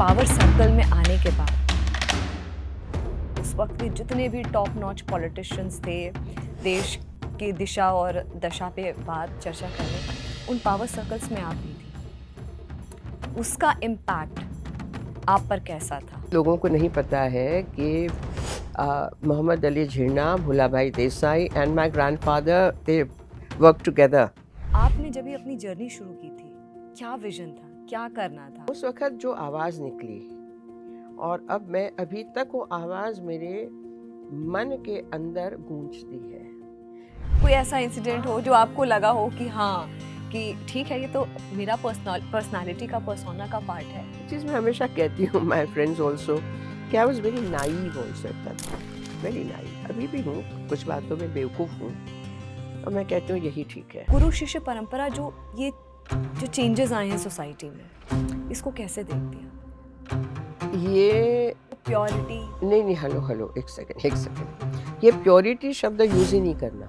Power circle में आने के बाद उस वक्त के जितने भी टॉप नॉच पॉलिटिशियंस थे, देश की दिशा और दशा पे बात चर्चा करने, उन पावर सर्कल्स में आप भी थी। उसका इम्पैक्ट आप पर कैसा था? लोगों को नहीं पता है कि Mohammad Ali Jinnah, Bhulabhai Desai and my grandfather they work together. आपने जब ये अपनी जर्नी शुरू की थी, क्या विजन था, क्या करना था? उस वक्त जो आवाज़ निकली और अब मैं अभी तक वो आवाज़ मेरे मन के अंदर गूंजती है। कोई ऐसा इंसिडेंट हो जो आपको लगा हो कि हाँ, कि ठीक है, ये तो मेरा पर्सनालिटी का, पर्सोना का पार्ट है? चीज़ मैं हमेशा कहती हूँ माय फ्रेंड्स ऑल्सो कि आई was very naive also at that time, very naive. अभी भी हूँ, कुछ बातों में बेवकूफ़ हूँ और मैं कहती हूँ यही ठीक है। गुरु शिष्य परंपरा जो चेंजेस आए हैं सोसाइटी में, इसको कैसे देखती हैं? ये प्योरिटी। नहीं, हेलो, एक सेकंड। ये प्योरिटी शब्द यूज़ ही नहीं करना।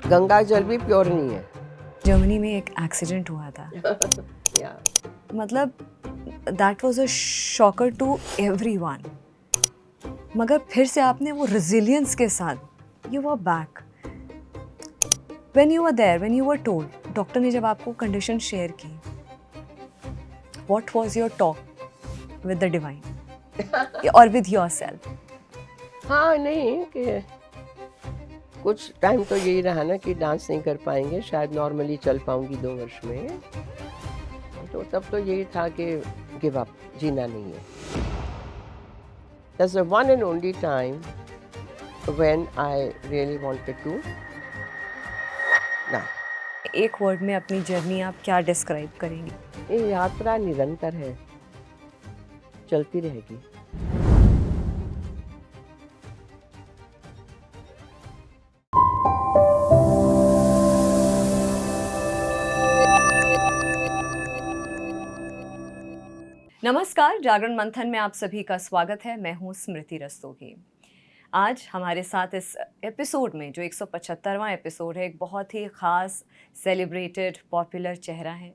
गंगा जल भी प्योर नहीं है। जर्मनी में एक एक्सीडेंट हुआ था। या मतलब that was a shocker to everyone, मगर फिर से आपने वो रेजिलियंस के साथ you were back. When you were there, when you were told, doctor ने जब आपको कंडीशन शेयर की, what was your talk with the divine और विद योरसेल्फ? हाँ, नहीं कि कुछ टाइम तो यही रहा ना कि डांस नहीं कर पाएंगे, शायद नॉर्मली चल पाऊंगी 2 वर्ष में। तो तब तो यही था कि गिव अप, जीना नहीं है। That's the one and only time when I really wanted to die. एक वर्ड में अपनी जर्नी आप क्या डिस्क्राइब करेंगी? ये यात्रा निरंतर है, चलती रहेगी। नमस्कार, जागरण मंथन में आप सभी का स्वागत है। मैं हूँ स्मृति रस्तोगी। आज हमारे साथ इस एपिसोड में, जो 175वां एपिसोड है, एक बहुत ही ख़ास, सेलिब्रेटेड, पॉपुलर चेहरा है।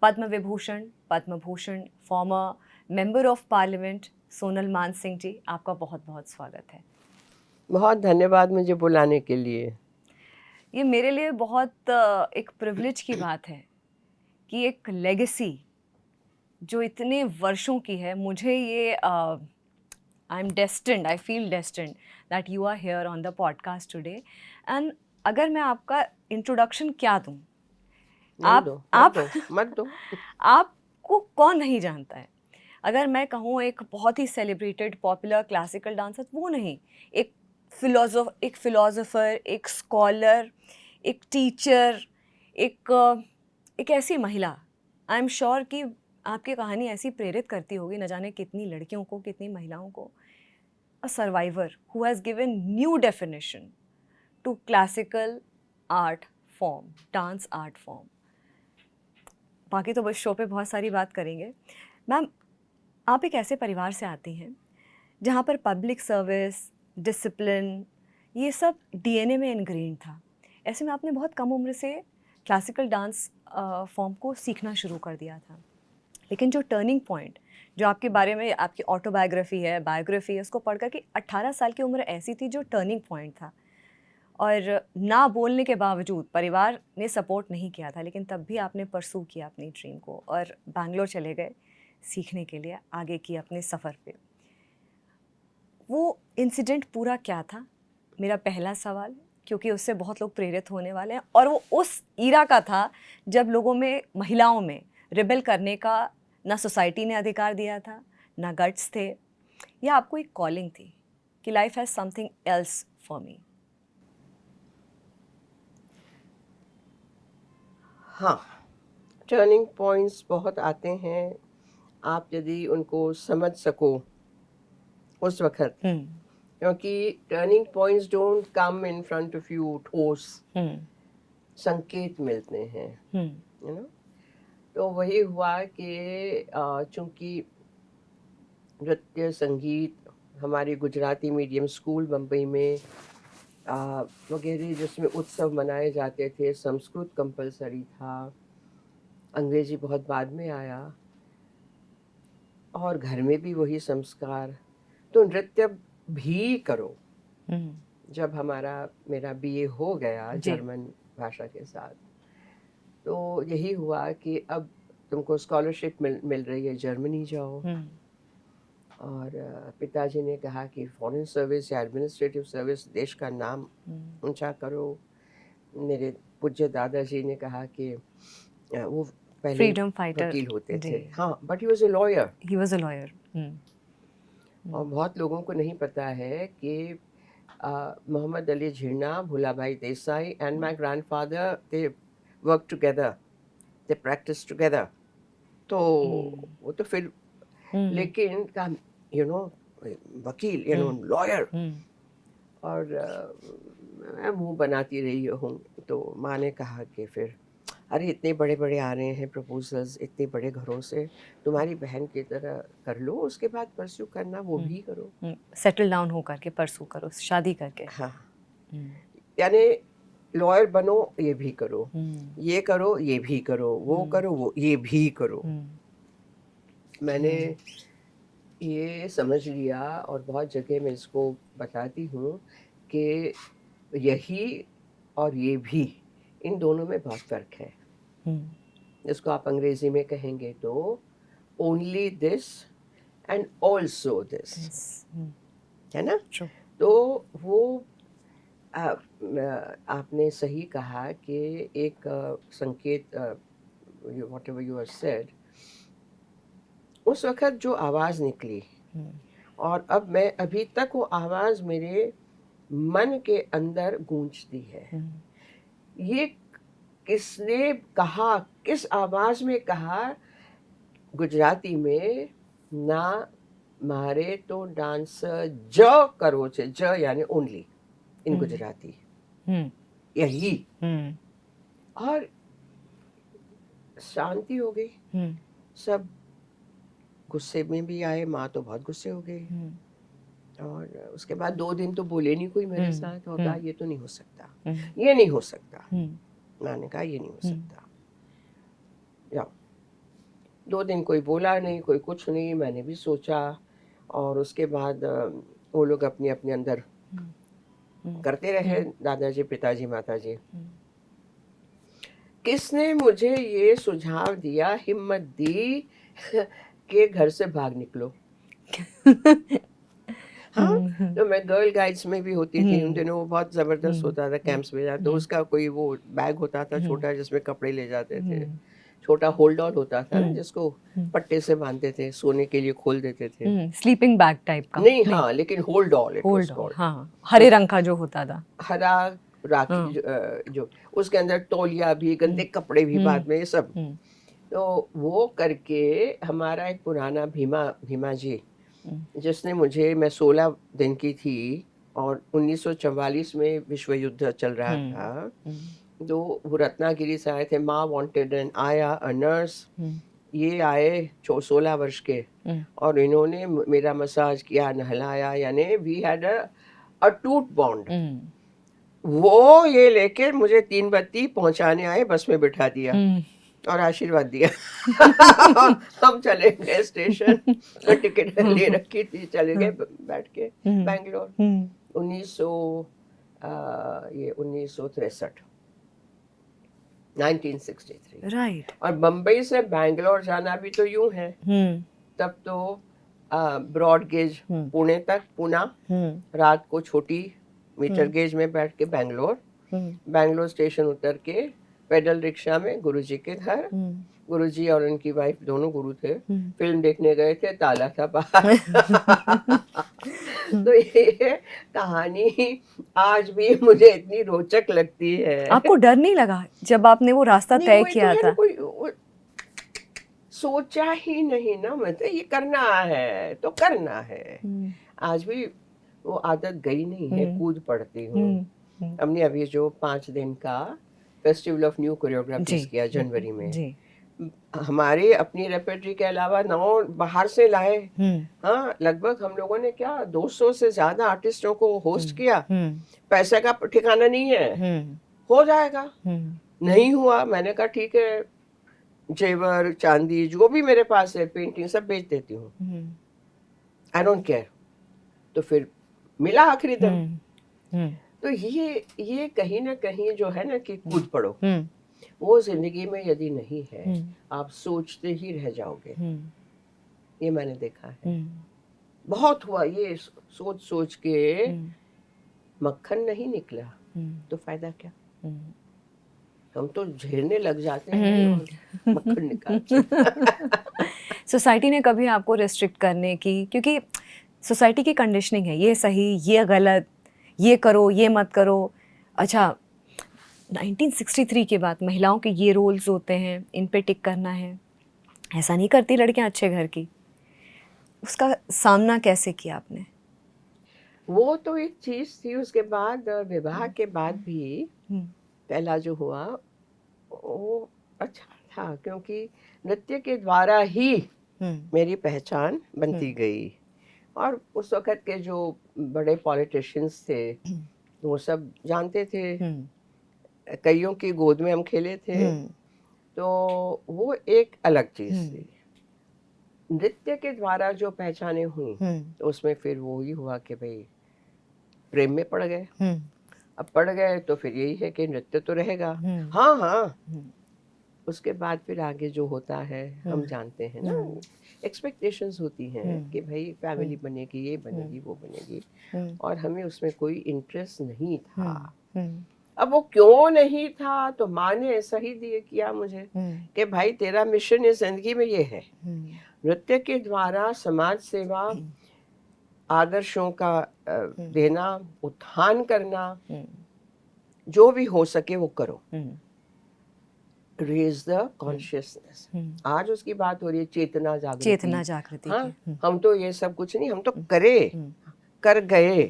Padma Vibhushan, Padma Bhushan, former member of parliament Sonal Man Singh जी, आपका बहुत बहुत स्वागत है। बहुत धन्यवाद मुझे बुलाने के लिए। ये मेरे लिए बहुत एक प्रिविलेज की बात है कि एक लेगेसी जो इतने वर्षों की है, मुझे ये I am destined, I feel destined that you are here on the podcast today. And अगर मैं आपका इंट्रोडक्शन क्या दूं, नहीं दो, मत दो। आपको कौन नहीं जानता है? अगर मैं कहूँ एक बहुत ही सेलिब्रेटेड पॉपुलर क्लासिकल डांसर, वो नहीं, एक फिलोसोफर, एक स्कॉलर, एक टीचर, एक ऐसी महिला। आई एम श्योर कि आपकी कहानी ऐसी प्रेरित करती होगी न जाने कितनी लड़कियों को, कितनी महिलाओं को। A survivor who has given new definition to classical art form, dance art form. बाकी तो बस शो पे बहुत सारी बात करेंगे। मैम, आप एक ऐसे परिवार से आती हैं जहाँ पर पब्लिक सर्विस, डिसिप्लिन, ये सब डीएनए में इनग्रेन था। ऐसे में आपने बहुत कम उम्र से क्लासिकल डांस फॉर्म को सीखना शुरू कर दिया था। लेकिन जो टर्निंग पॉइंट, जो आपके बारे में आपकी ऑटोबायोग्राफी है, बायोग्राफी है, उसको पढ़कर कि 18 साल की उम्र ऐसी थी जो टर्निंग पॉइंट था, और ना बोलने के बावजूद परिवार ने सपोर्ट नहीं किया था, लेकिन तब भी आपने परसू किया अपनी ड्रीम को और बैंगलोर चले गए सीखने के लिए, आगे किए अपने सफ़र पे। वो इंसिडेंट पूरा क्या था, मेरा पहला सवाल, क्योंकि उससे बहुत लोग प्रेरित होने वाले हैं। और वो उस ईरा का था जब लोगों में, महिलाओं में रिबेल करने का ना सोसाइटी ने अधिकार दिया था, ना गट्स थे, या आपको एक कॉलिंग थी कि life has something else for me? हाँ, टर्निंग पॉइंट्स बहुत आते हैं, आप यदि उनको समझ सको उस वक़्त, क्योंकि turning points don't come in front of you ठोस, संकेत मिलते हैं, यू नो। तो वही हुआ कि चूँकि नृत्य संगीत हमारे गुजराती मीडियम स्कूल बम्बई में वगैरह जिसमें उत्सव मनाए जाते थे, संस्कृत कंपलसरी था, अंग्रेजी बहुत बाद में आया। और घर में भी वही संस्कार, तो नृत्य भी करो। जब मेरा बीए हो गया जी। जर्मन भाषा के साथ, तो यही हुआ कि अब तुमको स्कॉलरशिप मिल रही है, जर्मनी जाओ। और पिताजी ने कहा कि फॉरेन सर्विस या एडमिनिस्ट्रेटिव सर्विस, देश का नाम ऊंचा करो। मेरे पूज्य दादाजी ने कहा कि वो पहले फ्रीडम फाइटर वकील होते जी। थे, हाँ, but he was a lawyer. He was a lawyer. और बहुत लोगों को नहीं पता है कि Mohammad Ali Jinnah, Bhulabhai Desai and my grandfather, they work together, they practice together. तो वो तो फिर लेकिन का वकील, लॉयर। और मैं मुंह बनाती रही हूँ। तो माँ ने कहा कि फिर अरे इतने बड़े बड़े आ रहे हैं प्रपोजल्स इतने बड़े घरों से, तुम्हारी बहन की तरह कर लो, उसके बाद परस्यू करना वो भी करो, सेटल डाउन होकर के परस्यू करो, शादी करके। हाँ, यानी लॉयर बनो, ये भी करो, ये करो, ये भी करो, वो करो, वो ये भी करो। मैंने ये समझ लिया और बहुत जगह मैं इसको बताती हूँ कि यही और ये भी, इन दोनों में बहुत फर्क है। इसको आप अंग्रेजी में कहेंगे तो only this and also this, है ना? तो वो आपने सही कहा कि एक संकेत, व्हाटएवर यू हैव सेड, उस वक्त जो आवाज़ निकली, और अब मैं अभी तक वो आवाज़ मेरे मन के अंदर गूंजती है। ये किसने कहा, किस आवाज़ में कहा? गुजराती में, ना मारे तो डांस ज करो छे, ज यानी ओनली इन गुजराती, यही। और शांति हो गई, सब गुस्से में भी आए, माँ तो बहुत गुस्से हो गई। और उसके बाद 2 दिन तो बोले नहीं कोई मेरे साथ, और कहा ये तो नहीं हो सकता, ये नहीं हो सकता। मैंने कहा ये नहीं हो सकता, जाओ। 2 दिन कोई बोला नहीं, कोई कुछ नहीं, मैंने भी सोचा। और उसके बाद वो लोग अपने अपने अंदर करते रहे, दादाजी, पिताजी, माताजी। किसने मुझे ये सुझाव दिया, हिम्मत दी कि घर से भाग निकलो। हाँ, तो मैं गर्ल गाइड्स में भी होती थी उन दिनों, वो बहुत ज़बरदस्त होता था कैंप्स में जाते, तो उसका कोई वो बैग होता था छोटा जिसमें कपड़े ले जाते थे, छोटा होल्ड ऑल होता था ना जिसको पट्टे से बांधते थे, सोने के लिए खोल देते थे, स्लीपिंग बैग टाइप का नहीं, हाँ, लेकिन hold all, it was called, हाँ, हरे रंग का जो होता था, हरा राखी, जो उसके अंदर तौलिया भी, गंदे कपड़े भी बाद में, ये सब। तो वो करके हमारा एक पुराना भीमा जी, जिसने मुझे, मैं 16 दिन की थी और 1944 में विश्व युद्ध चल रहा था, तो वो रत्नागिरी से आए थे, माँ वांटेड एन आया, अ नर्स। ये आए 16 वर्ष के, और इन्होंने मेरा मसाज किया, नहलाया, यानी वी हैड अ टूट बॉन्ड। वो ये लेके मुझे 3 बत्ती पहुंचाने आए, बस में बिठा दिया और आशीर्वाद दिया। हम चले गए स्टेशन, टिकट ले रखी थी, चले गए बैठ के बैंगलोर। 1963, 1963, राइट। और बम्बई से बैंगलोर जाना भी तो यूं है, तब तो ब्रॉड गेज पुणे तक, पुणे, रात को छोटी मीटर गेज में बैठ के बैंगलोर स्टेशन उतर के पैदल रिक्शा में गुरुजी के घर, गुरुजी और उनकी वाइफ दोनों गुरु थे, फिल्म देखने गए थे, ताला था बाहर। तो ये कहानी आज भी मुझे इतनी रोचक लगती है। आपको डर नहीं लगा जब आपने वो रास्ता तय किया था? कोई सोचा ही नहीं ना, मतलब ये करना है तो करना है। आज भी वो आदत गई नहीं है, कूद पड़ती हूँ। हमने अभी जो 5 दिन का फेस्टिवल ऑफ न्यू कोरियोग्राफीज किया जनवरी में जी। हमारे अपनी रेपर्टरी के अलावा 9 बाहर से लाए। हाँ, लगभग हम लोगों ने क्या 200 से ज्यादा आर्टिस्टों को होस्ट किया। पैसे का ठिकाना नहीं है, हो जाएगा, नहीं हुआ। मैंने कहा ठीक है, जेवर चांदी जो भी मेरे पास है, पेंटिंग सब बेच देती हूँ, आई डोंट केयर। तो फिर मिला आखिरी दम। तो ये कहीं ना कहीं जो है ना कि कूद पड़ो, वो जिंदगी में यदि नहीं है, आप सोचते ही रह जाओगे। ये मैंने देखा है, बहुत हुआ ये, सोच सोच के मक्खन नहीं निकला तो फायदा क्या। हम तो झेलने लग जाते हैं और मक्खन निकालते। सोसाइटी ने कभी आपको रिस्ट्रिक्ट करने की, क्योंकि सोसाइटी की कंडीशनिंग है, ये सही ये गलत, ये करो ये मत करो। अच्छा 1963 के बाद महिलाओं के ये रोल्स होते हैं, इन पे टिक करना है, ऐसा नहीं करती लड़कियां अच्छे घर की। उसका सामना कैसे किया आपने? वो तो एक चीज थी। उसके बाद विवाह के बाद भी पहला जो हुआ वो अच्छा था, क्योंकि नृत्य के द्वारा ही मेरी पहचान बनती गई। और उस वक्त के जो बड़े पॉलिटिशियंस थे वो सब जानते थे, कईयों की गोद में हम खेले थे, तो वो एक अलग चीज थी। नृत्य के द्वारा जो पहचाने हुई तो उसमें फिर वो ही हुआ कि भाई प्रेम में पड़ गए। अब पड़ गए तो फिर यही है कि नृत्य तो रहेगा। हाँ हाँ, उसके बाद फिर आगे जो होता है हम जानते हैं ना, एक्सपेक्टेशंस होती हैं कि भाई फैमिली बनेगी, ये बनेगी वो बनेगी, और हमें उसमें कोई इंटरेस्ट नहीं था। अब वो क्यों नहीं था, तो माँ ने ऐसा ही दिए किया मुझे कि भाई तेरा मिशन इस जिंदगी में ये है, नृत्य के द्वारा समाज सेवा, आदर्शों का देना, उत्थान करना, जो भी हो सके वो करो, रेज द कॉन्शियसनेस। आज उसकी बात हो रही है चेतना जागृति। हाँ, हम तो ये सब कुछ नहीं, हम तो कर गए,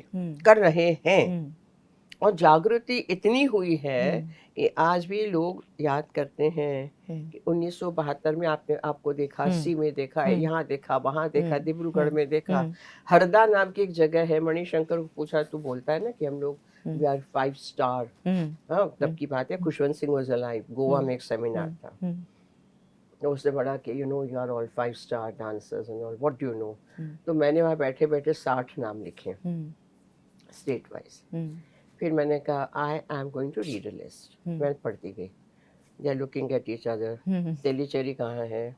कर रहे हैं। और जागृति इतनी हुई है कि आज भी लोग याद करते हैं कि 1972 में आपको देखा, 80 में देखा, यहाँ देखा, वहाँ देखा, डिब्रूगढ़ में देखा, हरदा नाम की एक जगह है। मणिशंकर को पूछा तो बोलता है ना कि हम लोग वी आर 5 स्टार। हाँ, तब की बात है, खुशवंत सिंह वाज अलाइव, गोवा में एक सेमिनार था, तो उससे बड़ा कि you are all 5 star dancers and all, what do you know. तो मैंने वहाँ बैठे बैठे 60 नाम लिखे स्टेट वाइज। फिर मैंने कहा I am going to read a list. मैं पढ़ती गई, they are looking at each other, Tellicherry कहाँ है,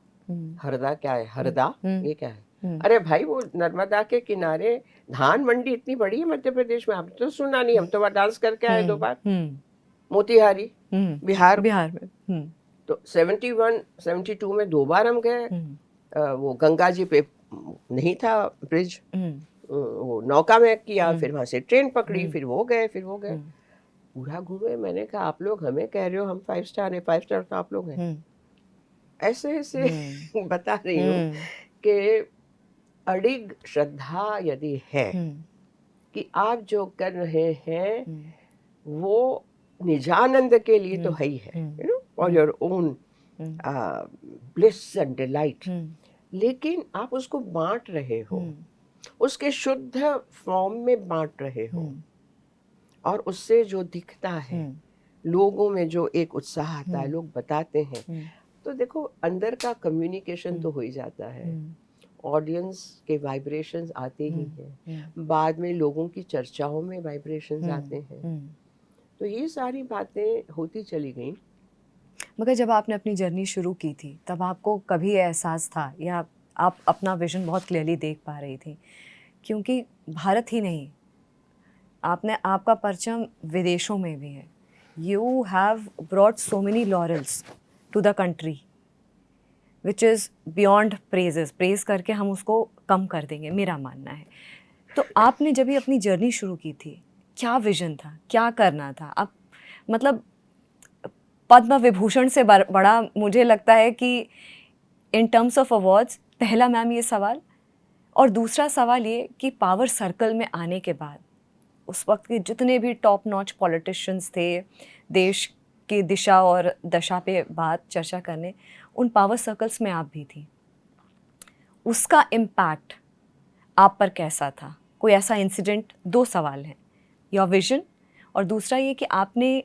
हरदा क्या है, हरदा ये क्या है, अरे भाई वो नर्मदा के किनारे धान मंडी इतनी बड़ी है मध्य प्रदेश में, हमने तो सुना नहीं, हम तो वहाँ डांस करके आए 2 बार, मोतिहारी बिहार में। तो 71 72 में 2 बार हम गए, वो गंगा जी पे नहीं था ब्रिज, वो नौका में किया, फिर वहां से ट्रेन पकड़ी, फिर वो गए पूरा घूमे। मैंने कहा आप लोग हमें कह रहे हो हम 5 स्टार है, 5 स्टार तो आप लोग हैं। ऐसे ऐसे बता रही हूँ कि अडिग श्रद्धा यदि है कि आप जो कर रहे हैं वो निजानंद के लिए तो है ही है, you know, for your own bliss and delight, लेकिन आप उसको बांट रहे हो, उसके शुद्ध फॉर्म में बांट रहे हो, और उससे जो दिखता है लोगों में, जो एक उत्साह आता है, लोग बताते हैं, तो देखो अंदर का कम्युनिकेशन तो हो ही जाता है, ऑडियंस के वाइब्रेशंस आते ही हैं, बाद में लोगों की चर्चाओं में वाइब्रेशंस आते हैं, तो ये सारी बातें होती चली गई। मगर जब आपने अपनी जर्नी शुरू की थी तब आपको कभी एहसास था, या आप अपना विजन बहुत क्लियरली देख पा रही थी, क्योंकि भारत ही नहीं, आपका परचम विदेशों में भी है, you have brought so many laurels to the country which is beyond praises, praise करके हम उसको कम कर देंगे, मेरा मानना है। तो आपने जब भी अपनी जर्नी शुरू की थी, क्या विजन था, क्या करना था? आप मतलब पद्म विभूषण से बड़ा मुझे लगता है कि इन टर्म्स ऑफ अवार्ड्स, पहला मैम ये सवाल, और दूसरा सवाल ये कि पावर सर्कल में आने के बाद उस वक्त के जितने भी टॉप नॉच पॉलिटिशियंस थे, देश की दिशा और दशा पे बात चर्चा करने, उन पावर सर्कल्स में आप भी थी, उसका इम्पैक्ट आप पर कैसा था? कोई ऐसा इंसिडेंट? 2 सवाल हैं, योर विजन और दूसरा ये कि आपने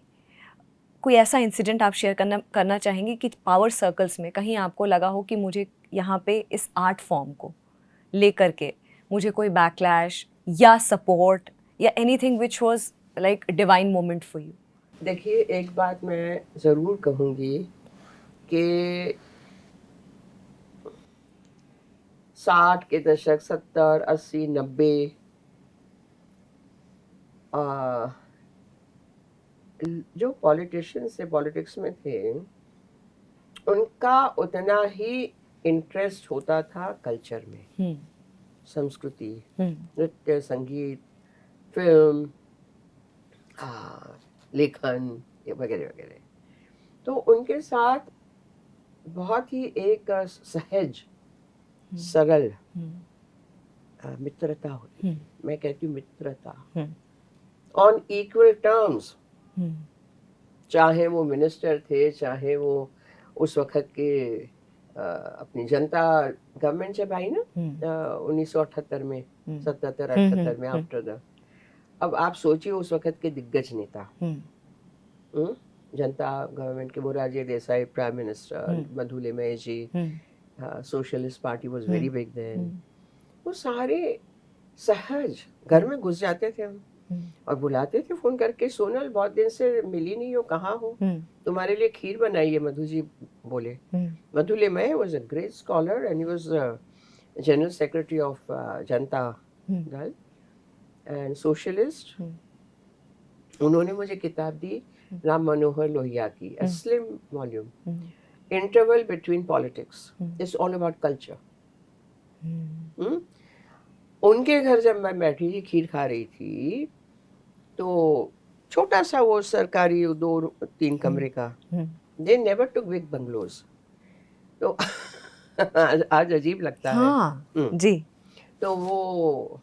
कोई ऐसा इंसिडेंट आप शेयर करना चाहेंगे कि पावर सर्कल्स में कहीं आपको लगा हो कि मुझे यहाँ पे इस आर्ट फॉर्म को लेकर के मुझे कोई बैकलैश या सपोर्ट या anything which was like divine moment for you? देखिए, एक बात मैं ज़रूर कहूँगी कि 60 के दशक, 70, 80, 90 जो पॉलिटिशियंस थे, पॉलिटिक्स में थे, उनका उतना ही इंटरेस्ट होता था कल्चर में, संस्कृति, नृत्य, संगीत, फिल्म, लेखन वगैरह वगैरह। तो उनके साथ बहुत ही एक सहज, सरल मित्रता होती। मैं कहती हूँ मित्रता ऑन इक्वल टर्म्स। चाहे वो मिनिस्टर थे, चाहे वो उस वक्त के अपनी जनता गवर्नमेंट जब आई ना 1978 में, 77-78 में, आफ्टर द, अब आप सोचिए उस वक्त के दिग्गज नेता, जनता गवर्नमेंट के मोरारजी देसाई प्राइम मिनिस्टर, मधुले Mahesh ji, socialist party was very big then, वो सारे सहज घर में घुस जाते थे हम और बुलाते थे फोन करके, सोनल बहुत दिन से मिली नहीं हो, कहाँ हो, तुम्हारे लिए खीर बनाई है। मधु जी बोले, मधुले Mahesh was a great scholar and he was general secretary of Janata Dal and socialist. उन्होंने मुझे किताब दी राम मनोहर लोहिया की, a slim volume, Interval Between Politics. It's all about culture. उनके घर जब मैं बैठी थी, खीर खा रही थी, तो छोटा सा वो सरकारी 2-3 कमरे का, they never took big bungalows. तो आज अजीब लगता है। जी। तो वो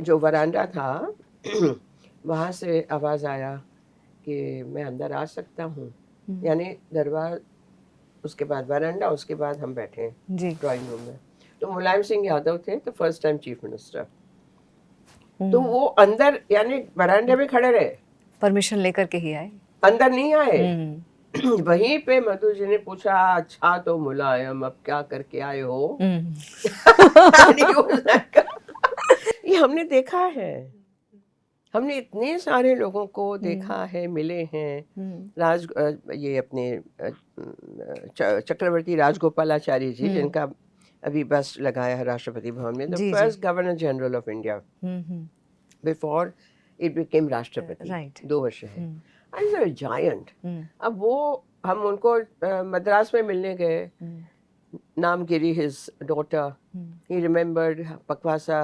जो वरांडा था वहाँ से आवाज़ आया कि मैं अंदर आ सकता हूँ, यानी दरबार, उसके बाद वरांडा, उसके बाद हम बैठे ड्राइंग रूम में। तो मुलायम सिंह यादव थे, तो फर्स्ट टाइम चीफ मिनिस्टर, तो वो अंदर यानी वरांडे में खड़े रहे, परमिशन लेकर के ही आए, अंदर नहीं आए। वहीं पे मधु जी ने पूछा, अच्छा तो मुलायम अब क्या करके आए हो? ये हमने देखा है, हमने इतने सारे लोगों को देखा है, मिले हैं। ये अपने चक्रवर्ती राजगोपालाचारी जी, जिनका अभी बस लगाया है राष्ट्रपति भवन में, the first governor general of India before it became राष्ट्रपति, 2 वर्ष है, एंड जायंट। अब वो हम उनको मद्रास में मिलने गए, Namagiri his daughter, he remembered Pakvasa,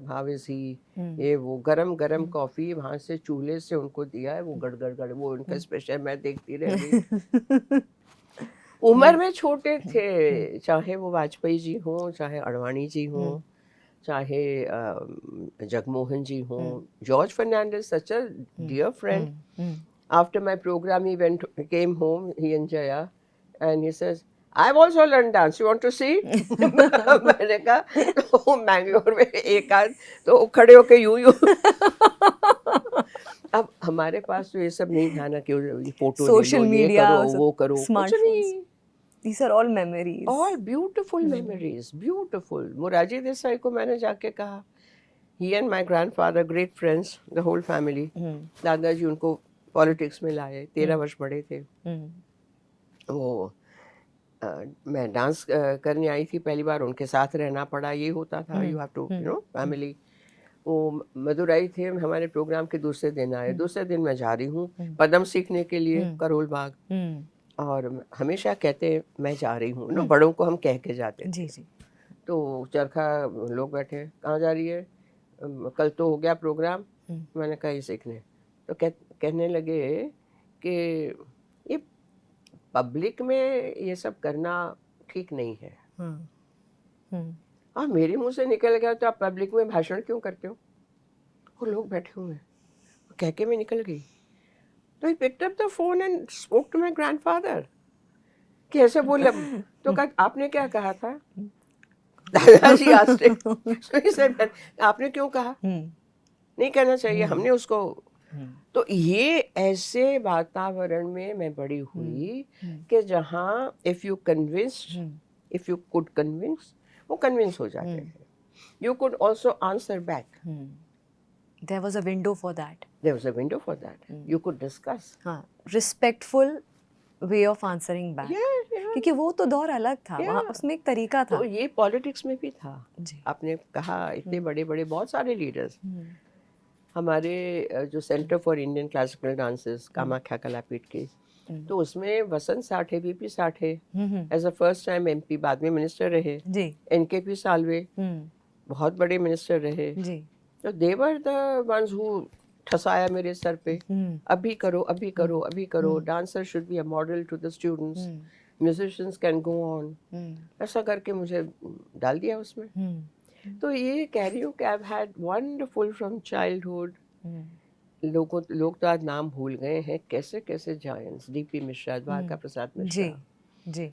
how is he, ये वो गरम गरम कॉफी वहाँ से चूल्हे से उनको दिया है, वो गड़ गड़ गड़, वो उनका स्पेशल, मैं देखती रह गई। उम्र में छोटे थे, चाहे वो वाजपेयी जी हों, चाहे अडवाणी जी हों, चाहे जगमोहन जी हों, George Fernandes, such a dear friend. After my program, he came home, he and Jaya, and he says, I've also learned dance. You want to see? मैंने कहा, तो मैंगलोर में एक आध तो खड़े होके यूं अब हमारे पास तो ये सब नहीं था ना, कि फोटो सोशल मीडिया, वो करो, smartphones. These are all memories. All beautiful memories, beautiful. Morarji Desai को मैंने जाके कहा, he and my grandfather, great friends, the whole family. दादाजी उनको पॉलिटिक्स में लाए, 13 वर्ष बड़े थे। वो मैं डांस करने आई थी पहली बार, उनके साथ रहना पड़ा, ये होता था, you have to you know family. वो मदुरई थे, हमारे प्रोग्राम के दूसरे दिन आए, दूसरे दिन मैं जा रही हूँ पदम सीखने के लिए करोल बाग, और हमेशा कहते मैं जा रही हूँ ना, बड़ों को हम कह के जाते जी। तो चरखा लोग बैठे, कहाँ जा रही है? कल तो हो गया प्रोग्राम। मैंने कहा ये सीखने। तो कहने लगे कि ये पब्लिक में ये सब करना ठीक नहीं है। और मेरे मुंह से निकल गया, तो आप पब्लिक में भाषण क्यों करते हो? वो लोग बैठे हुए, कह के मैं निकल गई। तो he picked up the phone and spoke to my grandfather, कैसे बोला? तो कहा आपने क्या कहा था? दादाजी आस्ते, आपने क्यों कहा? नहीं कहना चाहिए, हमने उसको तो ये ऐसे वातावरण में मैं बड़ी हुई कि जहाँ if you convinced, if you could convince, वो कन्विंस हो जाते थे. You could also answer back. There was a window for that. There was a window for that. You could discuss. हाँ, respectful way of answering back. Yeah. क्योंकि वो तो दौर अलग था, वहाँ उसमें एक तरीका था. तो ये पॉलिटिक्स में भी था. जी. आपने कहा इतने बड़े बड़े बहुत सारे लीडर्स. हमारे जो centre for Indian classical dances Kamakhya Kalapeeth के, तो उसमें Vasant Sathe, BP Sathe as a first time MP, बाद में मिनिस्टर रहे. जी. एनकेपी साल्वे बहुत बड़े मिनिस्टर रहे. जी. तो they were the ones who ठसाया मेरे सर पे, अभी करो, अभी करो, अभी करो. Dancer should be a model to the students, musicians can go on. ऐसा करके मुझे डाल दिया उसमें. तो ये कह रही हूँ कि I had wonderful from childhood. लोग तो आज नाम भूल गए हैं, कैसे कैसे जायंट्स. डीपी मिश्रा, द्वारका प्रसाद मिश्रा. जी. जी.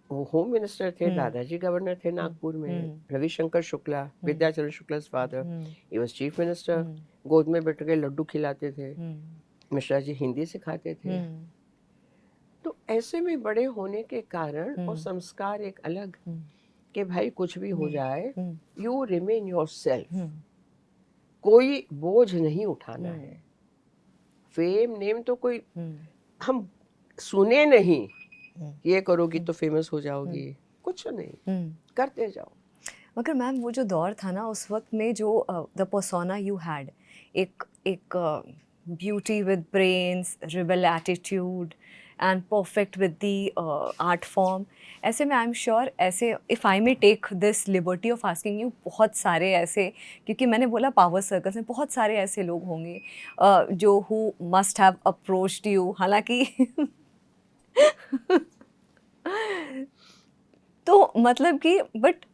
वो होम मिनिस्टर थे, दादाजी गवर्नर थे नागपुर में. Ravishankar Shukla, Vidyacharan Shukla's father, he was chief minister. गोद में बैठ के लड्डू खिलाते थे. मिश्रा जी हिंदी सिखाते थे. तो ऐसे में बड़े होने के कारण और संस्कार एक अलग कि भाई कुछ भी हो जाए, यू रिमेन योरसेल्फ. कोई बोझ नहीं उठाना है. फेम नेम तो कोई हम सुने नहीं. ये करोगी तो फेमस हो जाओगी, कुछ नहीं, करते जाओ. मगर मैम वो जो दौर था ना, उस वक्त में जो द पर्सोना यू हैड, एक beauty with brains, rebel attitude and perfect with the art form, ऐसे में आई एम श्योर, ऐसे if I may take this liberty of asking you, बहुत सारे ऐसे, क्योंकि मैंने बोला पावर सर्कल्स में बहुत सारे ऐसे लोग होंगे जो who must have approached you, हालांकि तो मतलब कि बट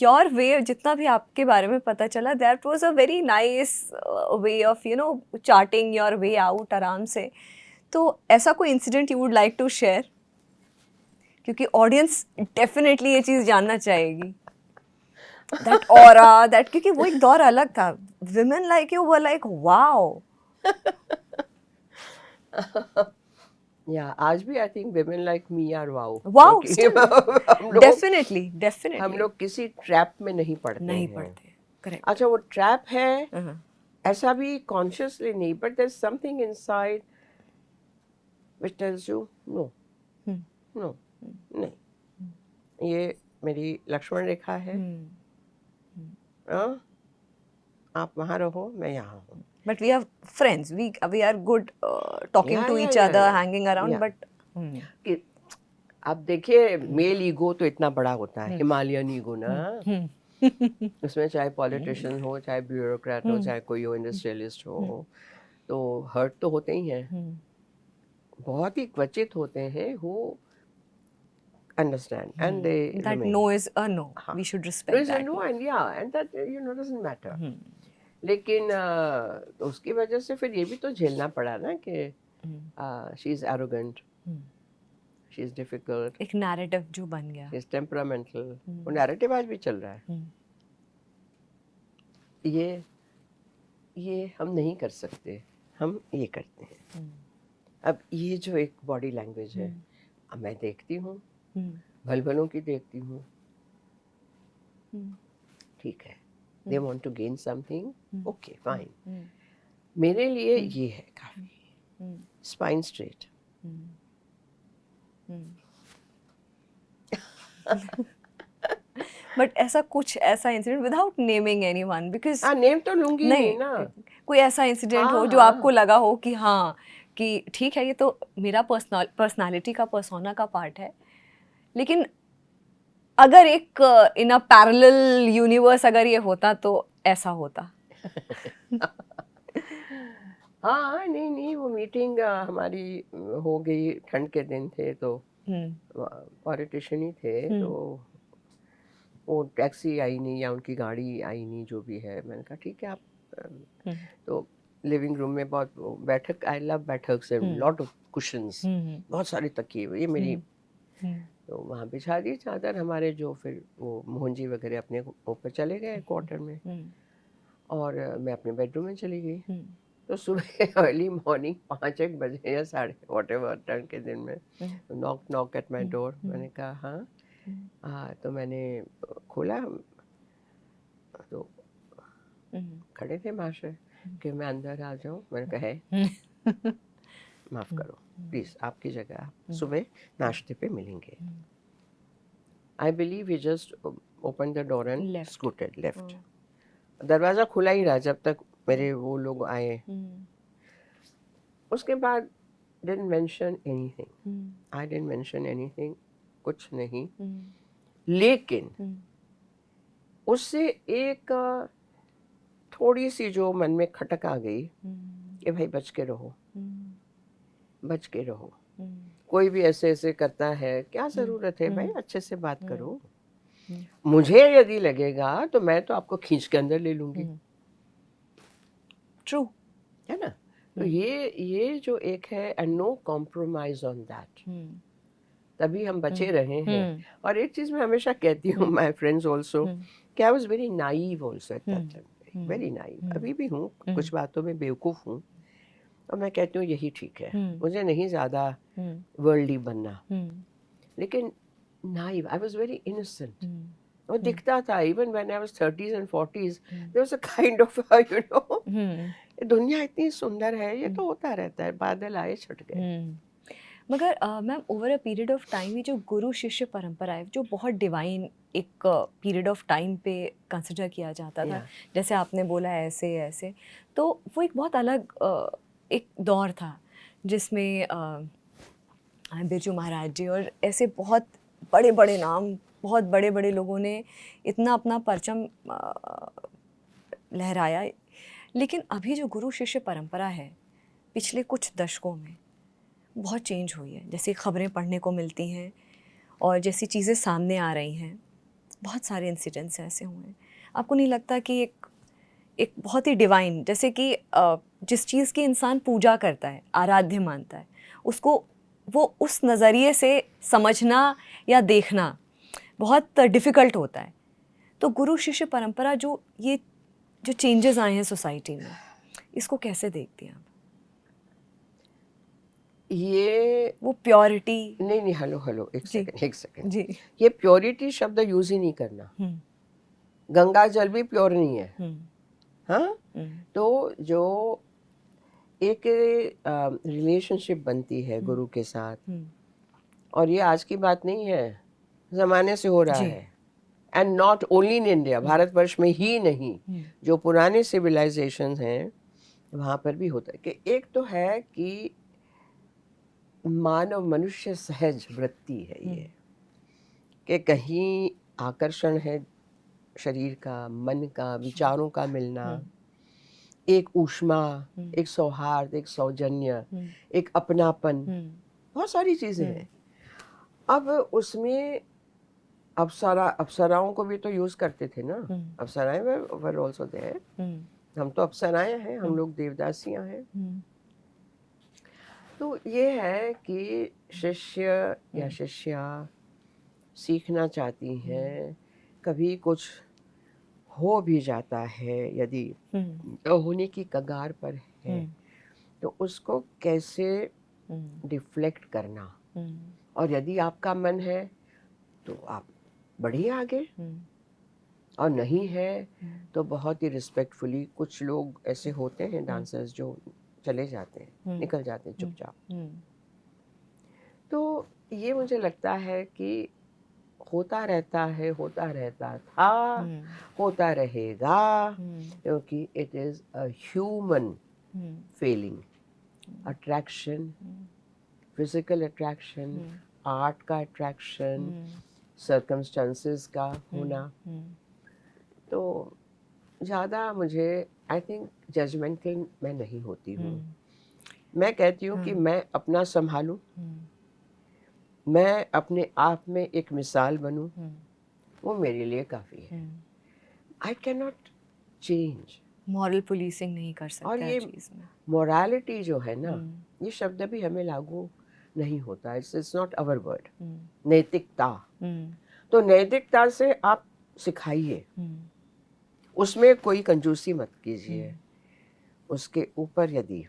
योर वे, जितना भी आपके बारे में पता चला, that was a very nice way of charting your way out आराम से. तो ऐसा कोई incident you would like to share, क्योंकि ऑडियंस डेफिनेटली ये चीज़ जानना चाहेगी. दैट ऑरा, दैट, क्योंकि वो एक दौर अलग था. Women like you were like wow. या आज भी I think women like me are wow. Wow, definitely हम डेफिनेटली लोग किसी ट्रैप में नहीं पड़ते नहीं हैं. पढ़ते. करेक्ट. अच्छा, वो ट्रैप है ऐसा भी कॉन्शियसली नहीं, but there is something inside which tells you no, no, नहीं, ये मेरी लक्ष्मण रेखा है. आप वहाँ रहो, मैं यहाँ हूँ. But we are friends. We are good talking to each other, hanging around. Yeah. But कि आप देखिए, मेल ईगो तो इतना बड़ा होता है, हिमालयन ईगो ना. उसमें चाहे पॉलिटिशियन हो, चाहे ब्यूरोक्रेट हो, चाहे कोई हो, इंडस्ट्रियलिस्ट हो, तो हर्ट तो होते ही हैं. बहुत ही क्वचित होते हैं who understand and they that remain. no is a no. We should respect No is a that. no, and yeah, and that doesn't matter. लेकिन उसकी वजह से फिर ये भी तो झेलना पड़ा ना कि she is arrogant, she is difficult. एक नैरेटिव जो बन गया. She is temperamental. वो नैरेटिव आज भी चल रहा है. ये हम नहीं कर सकते, हम ये करते हैं. अब ये जो एक बॉडी लैंग्वेज है, अब मैं देखती हूँ, भलभलों की देखती हूँ, ठीक है, they want to gain something, okay, fine. मेरे लिए ये है काफी. Spine straight. बट ऐसा कुछ ऐसा incident without naming anyone, because name तो लूंगी नहीं ना. कोई ऐसा इंसिडेंट हो जो आपको लगा हो कि हाँ, कि ठीक है, ये तो मेरा पर्सनालिटी का, पर्सोना का पार्ट है, लेकिन अगर एक इन अ पैरेलल यूनिवर्स अगर ये होता तो ऐसा होता. हाँ, नहीं, वो मीटिंग हमारी हो गई, ठंड के दिन थे, तो पॉलिटिशियन ही थे, तो वो टैक्सी आई नहीं या उनकी गाड़ी आई नहीं, जो भी है. मैंने कहा ठीक है, आप तो लिविंग रूम में बहुत बैठक, आई लव बैठक से, लॉट ऑफ कुशंस, बहुत सारी तकिए, ये मेरी. तो वहाँ बिछा दी चादर हमारे, जो फिर वो मोहन जी वगैरह अपने ऊपर चले गए क्वार्टर में, और मैं अपने बेडरूम में चली गई. तो सुबह अर्ली मॉर्निंग 5-1 बजे या साढ़े व्हाटएवर टर्न के दिन में नॉक एट माय डोर। मैंने कहा हाँ, तो मैंने खोला तो खड़े थे महाशय कि मैं अंदर आ जाऊँ। मैंने कहा है माफ़ करो प्लीज़, आपकी जगह आप सुबह नाश्ते पे मिलेंगे। I believe he just open the door and scooted left. दरवाज़ा खुला ही रहा जब तक मेरे वो लोग आए। उसके बाद didn't mention anything, I didn't mention anything, कुछ नहीं। लेकिन उससे एक थोड़ी सी जो मन में खटक आ गई कि भाई बच के रहो, बच के रहो। कोई भी ऐसे ऐसे करता है, क्या ज़रूरत है भाई, अच्छे से बात करो। मुझे यदि लगेगा तो मैं तो आपको खींच के अंदर ले लूँगी। ट्रू है ना? तो ये जो एक है, and no compromise on that, तभी हम बचे रहे हैं। और एक चीज़ मैं हमेशा कहती हूँ माय फ्रेंड्स आल्सो, कि आई was very naive also at that time, very naive. अभी भी हूँ, कुछ बातों में बेवकूफ़ हूँ, और मैं कहती हूँ यही ठीक है, मुझे नहीं ज़्यादा वर्ल्डली बनना, लेकिन naive, I was very innocent. और दिखता था even when I was 30s and 40s, there was a kind of you know, दुनिया इतनी सुंदर है, ये तो होता रहता है, बादल आए छट गए। मगर ma'am over a period of time ये जो गुरु शिष्य परंपरा है जो बहुत डिवाइन एक पीरियड ऑफ टाइम पे कंसिडर किया जाता था, जैसे आपने बोला ऐसे ऐसे, तो वो एक बहुत अलग एक दौर था जिसमें बिरजू महाराज जी और ऐसे बहुत बड़े बड़े नाम, बहुत बड़े बड़े लोगों ने इतना अपना परचम लहराया। लेकिन अभी जो गुरु शिष्य परंपरा है पिछले कुछ दशकों में बहुत चेंज हुई है, जैसी खबरें पढ़ने को मिलती हैं और जैसी चीज़ें सामने आ रही हैं, बहुत सारे इंसिडेंट्स ऐसे हुए हैं। आपको नहीं लगता कि एक बहुत ही डिवाइन, जैसे कि जिस चीज़ की इंसान पूजा करता है, आराध्य मानता है, उसको वो उस नज़रिए से समझना या देखना बहुत डिफ़िकल्ट होता है। तो गुरु शिष्य परंपरा ये जो चेंजेस आए हैं सोसाइटी में, इसको कैसे देखती हैं आप? ये वो प्योरिटी, नहीं, हेलो एक सेकंड जी, ये प्योरिटी शब्द यूज ही नहीं करना। गंगा जल भी प्योर नहीं है। हाँ, तो जो एक रिलेशनशिप बनती है गुरु के साथ, और ये आज की बात नहीं है, जमाने से हो रहा है, and not only in India, Bharatvarsh में ही नहीं, जो पुराने सिविलाइजेशन हैं वहाँ पर भी होता है। कि एक तो है कि मानव मनुष्य सहज वृत्ति है ये, कि कहीं आकर्षण है शरीर का, मन का, विचारों का मिलना, एक ऊष्मा, एक सौहार्द, एक सौजन्य, एक अपनापन, बहुत सारी चीजें हैं। अब उसमें अप्सराओं को भी तो यूज करते थे ना, अप्सराएं वर आल्सो देयर। हम तो अप्सराएं हैं, हम लोग देवदासियां हैं। तो ये है कि शिष्य या शिष्या सीखना चाहती हैं, कभी कुछ हो भी जाता है, यदि होने की कगार पर है, तो उसको कैसे डिफ्लेक्ट करना, और यदि आपका मन है तो आप बढ़िए आगे, और नहीं है तो बहुत ही रिस्पेक्टफुली, कुछ लोग ऐसे होते हैं डांसर्स जो चले जाते हैं, निकल जाते हैं चुपचाप। तो ये मुझे लगता है कि होता रहता है, होता रहता था, होता रहेगा, क्योंकि it is a human feeling, attraction, physical attraction, art का अट्रैक्शन, सर्कमस्टेंसेस का होना। तो ज़्यादा मुझे आई थिंक जजमेंटल मैं नहीं होती हूँ। मैं कहती हूँ कि मैं अपना संभालूँ, मैं अपने आप में एक मिसाल बनूँ, वो मेरे लिए काफ़ी है। I can not change. Moral policing नहीं कर सकते। और ये मोरालिटी जो है ना, ये शब्द भी हमें लागू नहीं होता, इट्स नॉट आवर वर्ड। नैतिकता, तो नैतिकता से आप सिखाइए, उसमें कोई कंजूसी मत कीजिए, उसके ऊपर यदि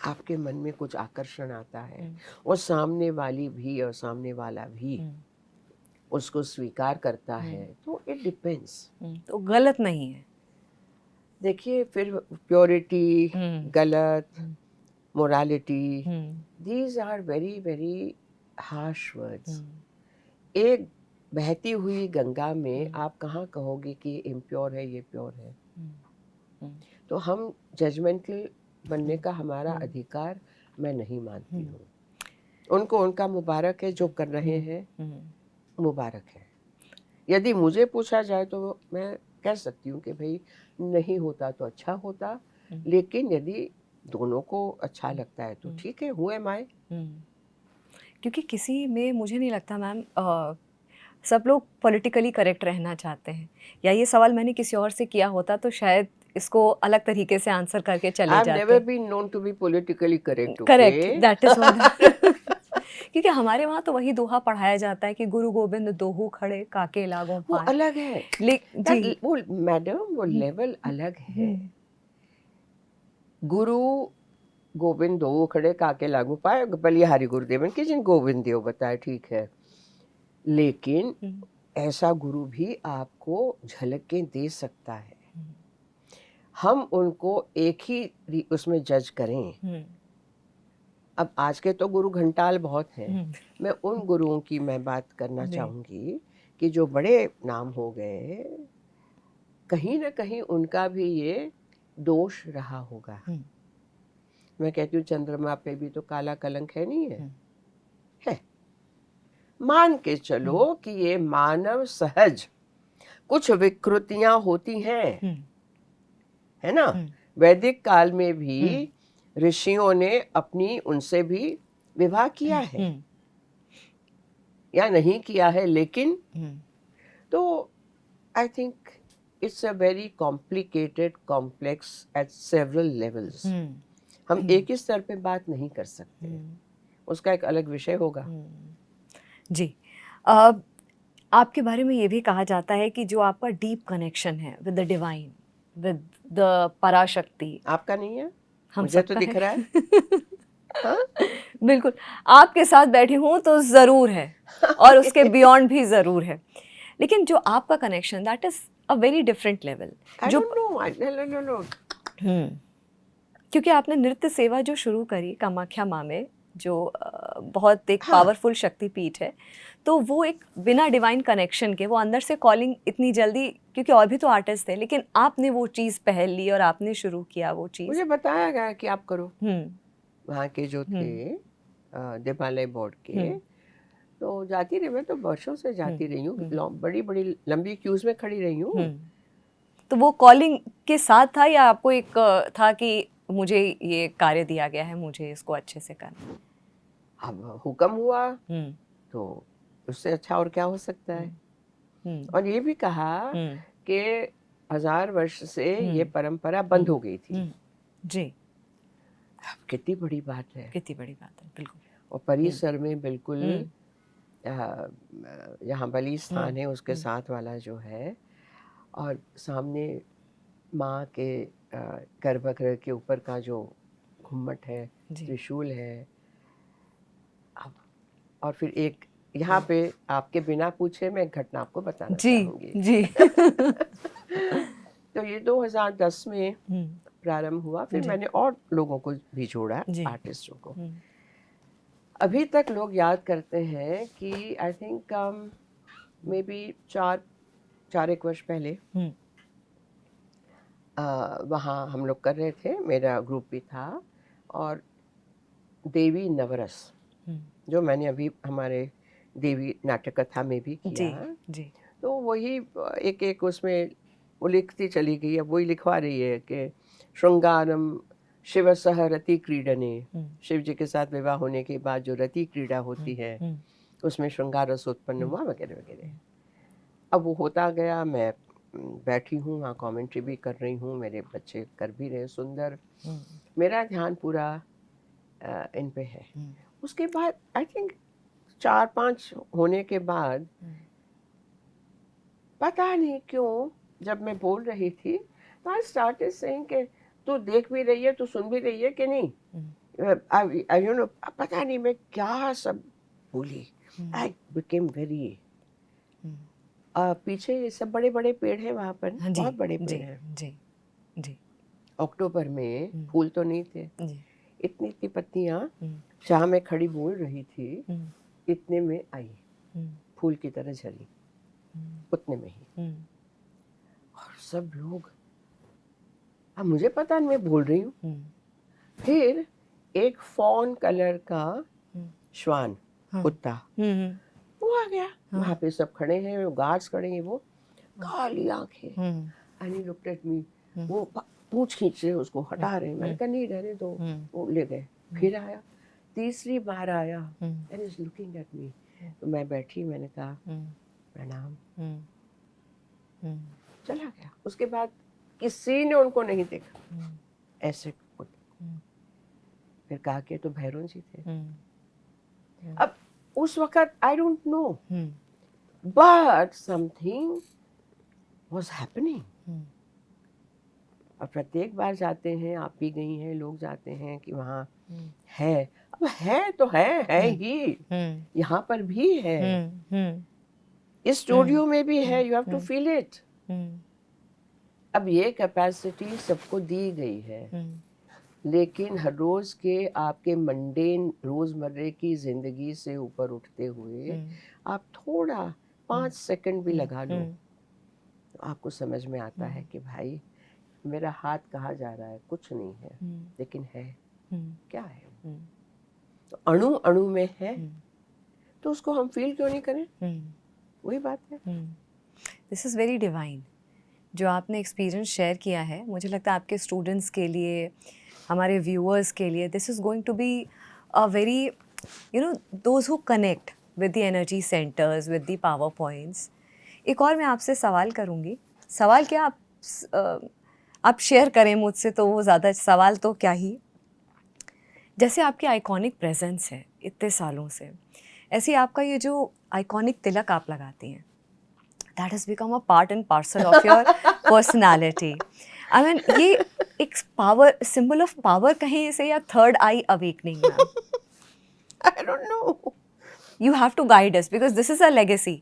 आपके मन में कुछ आकर्षण आता है और सामने वाली भी और सामने वाला भी उसको स्वीकार करता है, तो इट डिपेंड्स। तो गलत नहीं है। देखिए फिर प्योरिटी, गलत, hmm, morality, hmm, these are very very harsh words. एक बहती हुई गंगा में आप कहाँ कहोगे कि ये इम्प्योर है, ये प्योर है? तो हम जजमेंटल बनने का हमारा अधिकार मैं नहीं मानती हूँ। उनको उनका मुबारक है, जो कर रहे हैं मुबारक है। यदि मुझे पूछा जाए तो मैं कह सकती हूँ कि भाई नहीं होता तो अच्छा होता, लेकिन यदि दोनों को अच्छा लगता है तो ठीक है, हुए माए। क्योंकि किसी में मुझे नहीं लगता मैम सब लोग पॉलिटिकली करेक्ट रहना चाहते हैं, या ये सवाल मैंने किसी और से किया होता तो शायद इसको अलग तरीके से आंसर करके चले I've जाते। never been known to be politically correct, correct, okay? That is what क्योंकि हमारे वहाँ तो वही दोहा पढ़ाया जाता है कि गुरु गोविंद दोहू खड़े काके लागों वो पाए। अलग है। जी वो मैडम, वो लेवल अलग है। गुरु गोविंद दो खड़े काके लागू पाए, बलिहारी गुरुदेवन की जिन गोविंद देव बताए, ठीक है, लेकिन ऐसा गुरु भी आपको झलकें दे सकता है। हम उनको एक ही उसमें जज करें। अब आज के तो गुरु घंटाल बहुत हैं। मैं उन गुरुओं की मैं बात करना चाहूँगी कि जो बड़े नाम हो गए, कहीं ना कहीं उनका भी ये दोष रहा होगा। मैं कहती हूँ चंद्रमा पे भी तो काला कलंक है, नहीं है? है। मान के चलो कि ये मानव सहज कुछ विकृतियां होती हैं, है ना? वैदिक काल में भी ऋषियों ने अपनी उनसे भी विवाह किया है या नहीं किया है, लेकिन तो I think it's a very complicated complex eight several levels. हम एक ही स्तर पे बात नहीं कर सकते, उसका एक अलग विषय होगा। जी। आपके बारे में ये भी कहा जाता है कि जो आपका डीप कनेक्शन है with the divine, with the Parashakti, आपका नहीं है? हम मुझे तो सबका दिख है। रहा है। हाँ? बिल्कुल, आपके साथ बैठी हूँ तो ज़रूर है, और उसके बियॉन्ड भी ज़रूर है। लेकिन जो आपका connection, that is a very different level. I जो don't know, no. क्योंकि आपने नृत्य सेवा जो शुरू करी कामाख्या माँ में, जो बहुत एक हाँ। पावरफुल शक्तिपीठ है, तो वो एक बिना डिवाइन कनेक्शन के, वो अंदर से कॉलिंग इतनी जल्दी, क्योंकि और भी तो आर्टिस्ट थे, लेकिन आपने वो चीज़ पहल ली और आपने शुरू किया वो चीज़। मुझे बताया गया कि आप करो। वहाँ के जो थे देवालय बोर्ड के, तो जाती रही, मैं तो वर्षों से जाती रही हूँ, बड़ी बड़ी लंबी क्यूज में खड़ी रही हूँ। तो वो कॉलिंग के साथ था, या आपको एक था कि मुझे ये कार्य दिया गया है, मुझे इसको अच्छे से करना? अब हुक्म हुआ तो उससे अच्छा और क्या हो सकता है। और ये भी कहा कि 1000 वर्ष से ये परंपरा बंद हो गई थी। जी, अब कितनी बड़ी बात है, कितनी बड़ी बात है, बिल्कुल। और परिसर में बिल्कुल यहाँ बलि स्थान है उसके साथ वाला जो है, और सामने माँ के गर्भगृह के ऊपर का जो घुम्मट है, त्रिशूल है। अब और फिर एक यहाँ पे आपके बिना पूछे मैं एक घटना आपको बताना चाहूँगी। जी। तो ये 2010 में प्रारंभ हुआ, फिर मैंने और लोगों को भी जोड़ा, आर्टिस्टों को। अभी तक लोग याद करते हैं कि आई थिंक मे बी 4 वर्ष पहले वहाँ हम लोग कर रहे थे, मेरा ग्रुप भी था, और देवी नवरस जो मैंने अभी हमारे देवी नाटक कथा में भी किया। जी। तो वही एक एक उसमें वो लिखती चली गई, अब वही लिखवा रही है कि श्रृंगारम शिव सह रति क्रीडने, शिव जी के साथ विवाह होने के बाद जो रति क्रीड़ा होती है उसमें श्रृंगार रस उत्पन्न हुआ, वगैरह वगैरह। अब वो होता गया, मैं बैठी हूँ वहाँ, कमेंट्री भी कर रही हूँ, मेरे बच्चे कर भी रहे सुंदर, मेरा ध्यान पूरा इन पे है। उसके बाद आई थिंक 4-5 होने के बाद पता नहीं क्यों जब मैं बोल रही थी तो आई स्टार्टेड सेइंग कि तू देख भी रही है, तू सुन भी रही है कि नहीं? यू नो, पता नहीं मैं क्या सब बोली। आई बिकेम वेरी, पीछे ये सब बड़े बड़े पेड़ हैं वहाँ पर, हाँ जी, बहुत बड़े जी, पेड़ हैं। जी, जी, अक्टूबर में फूल तो नहीं थे, जी, इतनी इतनी पत्तियाँ, जहाँ मैं खड़ी बोल रही थी इतने में आई, फूल की तरह झरी, उतने में ही। और सब लोग, अब मुझे पता नहीं मैं बोल रही हूँ। फिर एक फॉन कलर का श्वान, कुत्ता, वो आ गया। वहाँ पे सब खड़े हैं, गार्ड्स खड़े हैं, वो काली आंखें, and he looked at me. वो पूंछ खींच रहे, उसको हटा रहे। मैंने कहा नहीं रहने दो, वो ले गए। फिर आया, तीसरी बार आया, and is looking at me. तो मैं बैठी, मैंने कहा प्रणाम, चला गया। उसके बाद किसी ने उनको नहीं देखा, ऐसे कुत्ते। फिर कहा कि तो भैरव जी थे। अब उस वक्त I don't know, but something was happening. और प्रत्येक बार जाते हैं, आप भी गई हैं, लोग जाते हैं कि वहाँ है। अब है तो है ही, यहाँ पर भी है, इस स्टूडियो में भी है। You have to feel it. अब ये कैपेसिटी सबको दी गई है, लेकिन हर रोज के आपके मंडेन रोजमर्रे की जिंदगी से ऊपर उठते हुए आप थोड़ा 5 सेकंड भी लगा लो, तो आपको समझ में आता है कि भाई मेरा हाथ कहाँ जा रहा है, कुछ नहीं है, लेकिन है। क्या है? तो अणु अणु में है, तो उसको हम फील क्यों नहीं करें? वही बात है। दिस इज़ वेरी डिवाइन जो आपने एक्सपीरियंस शेयर किया है। मुझे लगता है आपके स्टूडेंट्स के लिए, हमारे व्यूअर्स के लिए, this is going to be a very, you know, those who connect with the energy centres, with the power points. एक और मैं आपसे सवाल करूँगी। सवाल क्या, आप शेयर करें मुझसे तो वो ज़्यादा, सवाल तो क्या ही। जैसे आपकी आइकॉनिक प्रेजेंस है इतने सालों से, ऐसे आपका ये जो आइकॉनिक तिलक आप लगाती हैं, that has become a part and parcel of your personality. I mean, ये एक power, symbol of power कहें इसे, या third eye awakening ma'am? I don't know. You have to guide us because this is a legacy,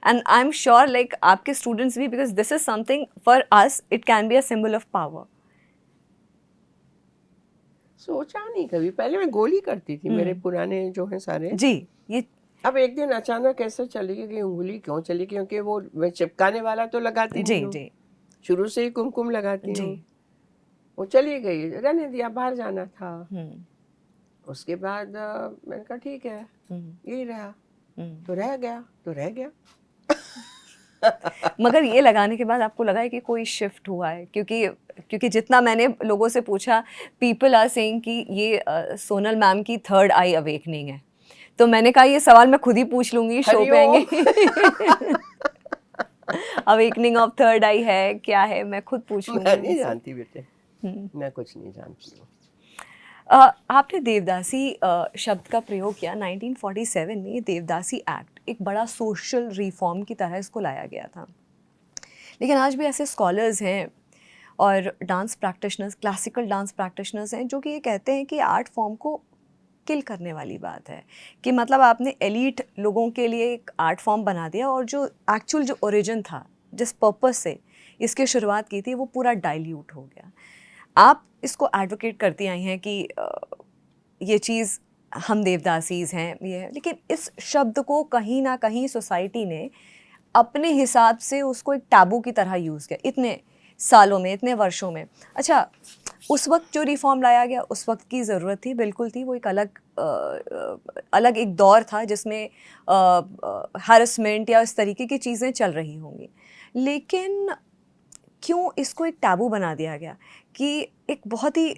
and I'm sure like आपके students भी, because this is something for us, it can be a symbol of power. सोचा नहीं कभी। पहले मैं गोली करती थी, मेरे पुराने जो हैं सारे। जी, ये अब एक दिन अचानक ऐसे चली गई उंगली, क्यों चली? क्योंकि वो मैं चिपकाने वाला तो लगाती नहीं हूँ, जी शुरू से ही कुमकुम लगाती हूँ। वो चली गई, रहने दिया, बाहर जाना था। उसके बाद मैंने कहा ठीक है, यही रहा, तो रह गया तो रह गया। मगर ये लगाने के बाद आपको लगा है कि कोई शिफ्ट हुआ है? क्योंकि जितना मैंने लोगों से पूछा, पीपल आर सेइंग कि ये सोनल मैम की थर्ड आई अवेकनिंग है। तो मैंने कहा ये सवाल मैं खुद ही पूछ लूंगी शो पे आएंगे। अवेकनिंग ऑफ थर्ड आई है, क्या है, मैं खुद पूछ लूंगी। मैं नहीं जानती बेटे, मैं कुछ नहीं जानती हूँ। आपने देवदासी शब्द का प्रयोग किया 1947 में। ये देवदासी एक्ट एक बड़ा सोशल रिफॉर्म की तरह इसको लाया गया था, लेकिन आज भी ऐसे स्कॉलर्स हैं और dance practitioners, classical dance practitioners हैं जो कि ये कहते हैं कि आर्ट फॉर्म को किल करने वाली बात है, कि मतलब आपने एलीट लोगों के लिए एक आर्ट फॉर्म बना दिया और जो एक्चुअल जो ओरिजिन था, जिस पर्पस से इसकी शुरुआत की थी, वो पूरा डाइल्यूट हो गया। आप इसको एडवोकेट करती आई हैं कि ये चीज़ हम देवदासीज हैं, ये है, लेकिन इस शब्द को कहीं ना कहीं सोसाइटी ने अपने हिसाब से उसको एक टैबू की तरह यूज़ किया इतने सालों में, इतने वर्षों में। अच्छा, उस वक्त जो रिफॉर्म लाया गया, उस वक्त की ज़रूरत थी, बिल्कुल थी। वो एक अलग एक दौर था जिसमें हैरेसमेंट या इस तरीके की चीज़ें चल रही होंगी, लेकिन क्यों इसको एक टैबू बना दिया गया कि एक बहुत ही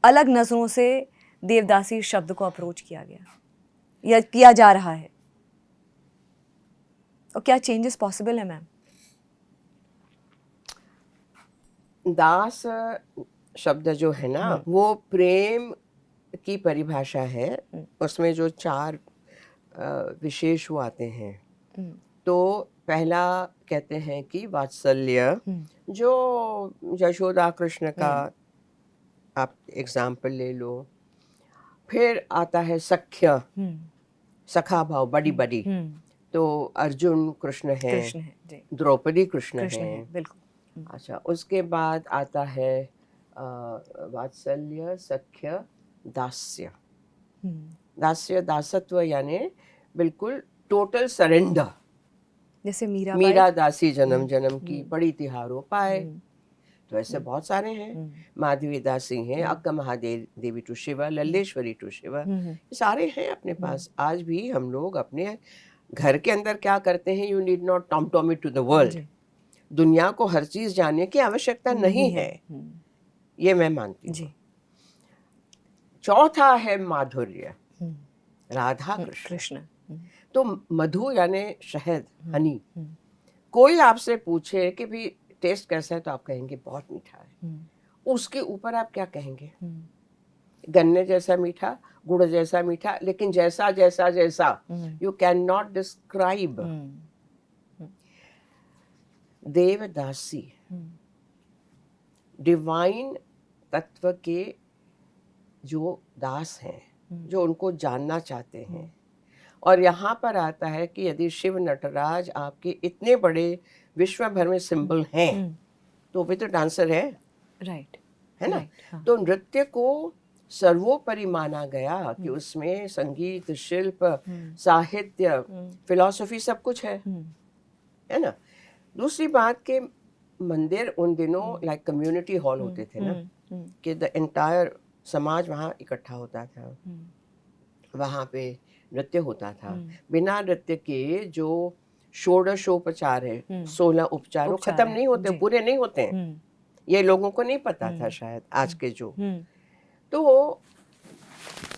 अलग नज़रों से देवदासी शब्द को अप्रोच किया गया या किया जा रहा है? और क्या चेंजेस पॉसिबल है मैम? दास शब्द जो है ना, वो प्रेम की परिभाषा है। उसमें जो 4 विशेष वो आते हैं। तो पहला कहते हैं कि वात्सल्य, जो यशोदा कृष्ण का आप एग्जाम्पल ले लो। फिर आता है सख्य, सखा भाव, बड़ी बड़ी, तो अर्जुन कृष्ण है, कृष्ण है जी, द्रौपदी कृष्ण कृष्ण है। है बिल्कुल। अच्छा, उसके बाद आता है वात्सल्य, सख्य, दास्य। दास्य, दासत्व यानी बिल्कुल टोटल सरेंडर। जैसे मीराबाई, मीरा दासी जन्म जन्म की, पड़ी तिहारों पाए, तो ऐसे बहुत सारे हैं। माधवी दासी हैं, अक्का महादेवी टू शिवा, लल्लेश्वरी टू शिवा, ये सारे हैं अपने पास। आज भी हम लोग अपने घर के अंदर क्या करते हैं, you need not tom tom it to the world. दुनिया को हर चीज जानने की आवश्यकता नहीं है, ये मैं मानती हूँ। चौथा है माधुर्य, राधा कृष्ण। तो मधु यानी शहद, हनी। कोई आपसे पूछे कि भी टेस्ट कैसा है, तो आप कहेंगे बहुत मीठा है। उसके ऊपर आप क्या कहेंगे? गन्ने जैसा मीठा, गुड़ जैसा मीठा, लेकिन जैसा जैसा जैसा you can not describe. Devadasi, divine तत्व के जो दास हैं, जो उनको जानना चाहते हैं। और यहाँ पर आता है कि यदि शिव नटराज आपके इतने बड़े विश्व भर में सिंबल हैं, तो भी तो डांसर है, राइट, है ना? तो नृत्य को सर्वोपरि माना गया कि उसमें संगीत, शिल्प, साहित्य, फिलॉसफी सब कुछ है ना? दूसरी बात के मंदिर उन दिनों लाइक कम्युनिटी हॉल होते थे ना, कि द एंटायर समाज वहाँ इकट्ठा होता था, वहाँ पे नृत्य होता था। बिना नृत्य के जो षोडशोपचार है, 16 उपचार, वो खत्म नहीं होते, पूरे नहीं होते हैं। ये लोगों को नहीं पता था शायद आज के जो। तो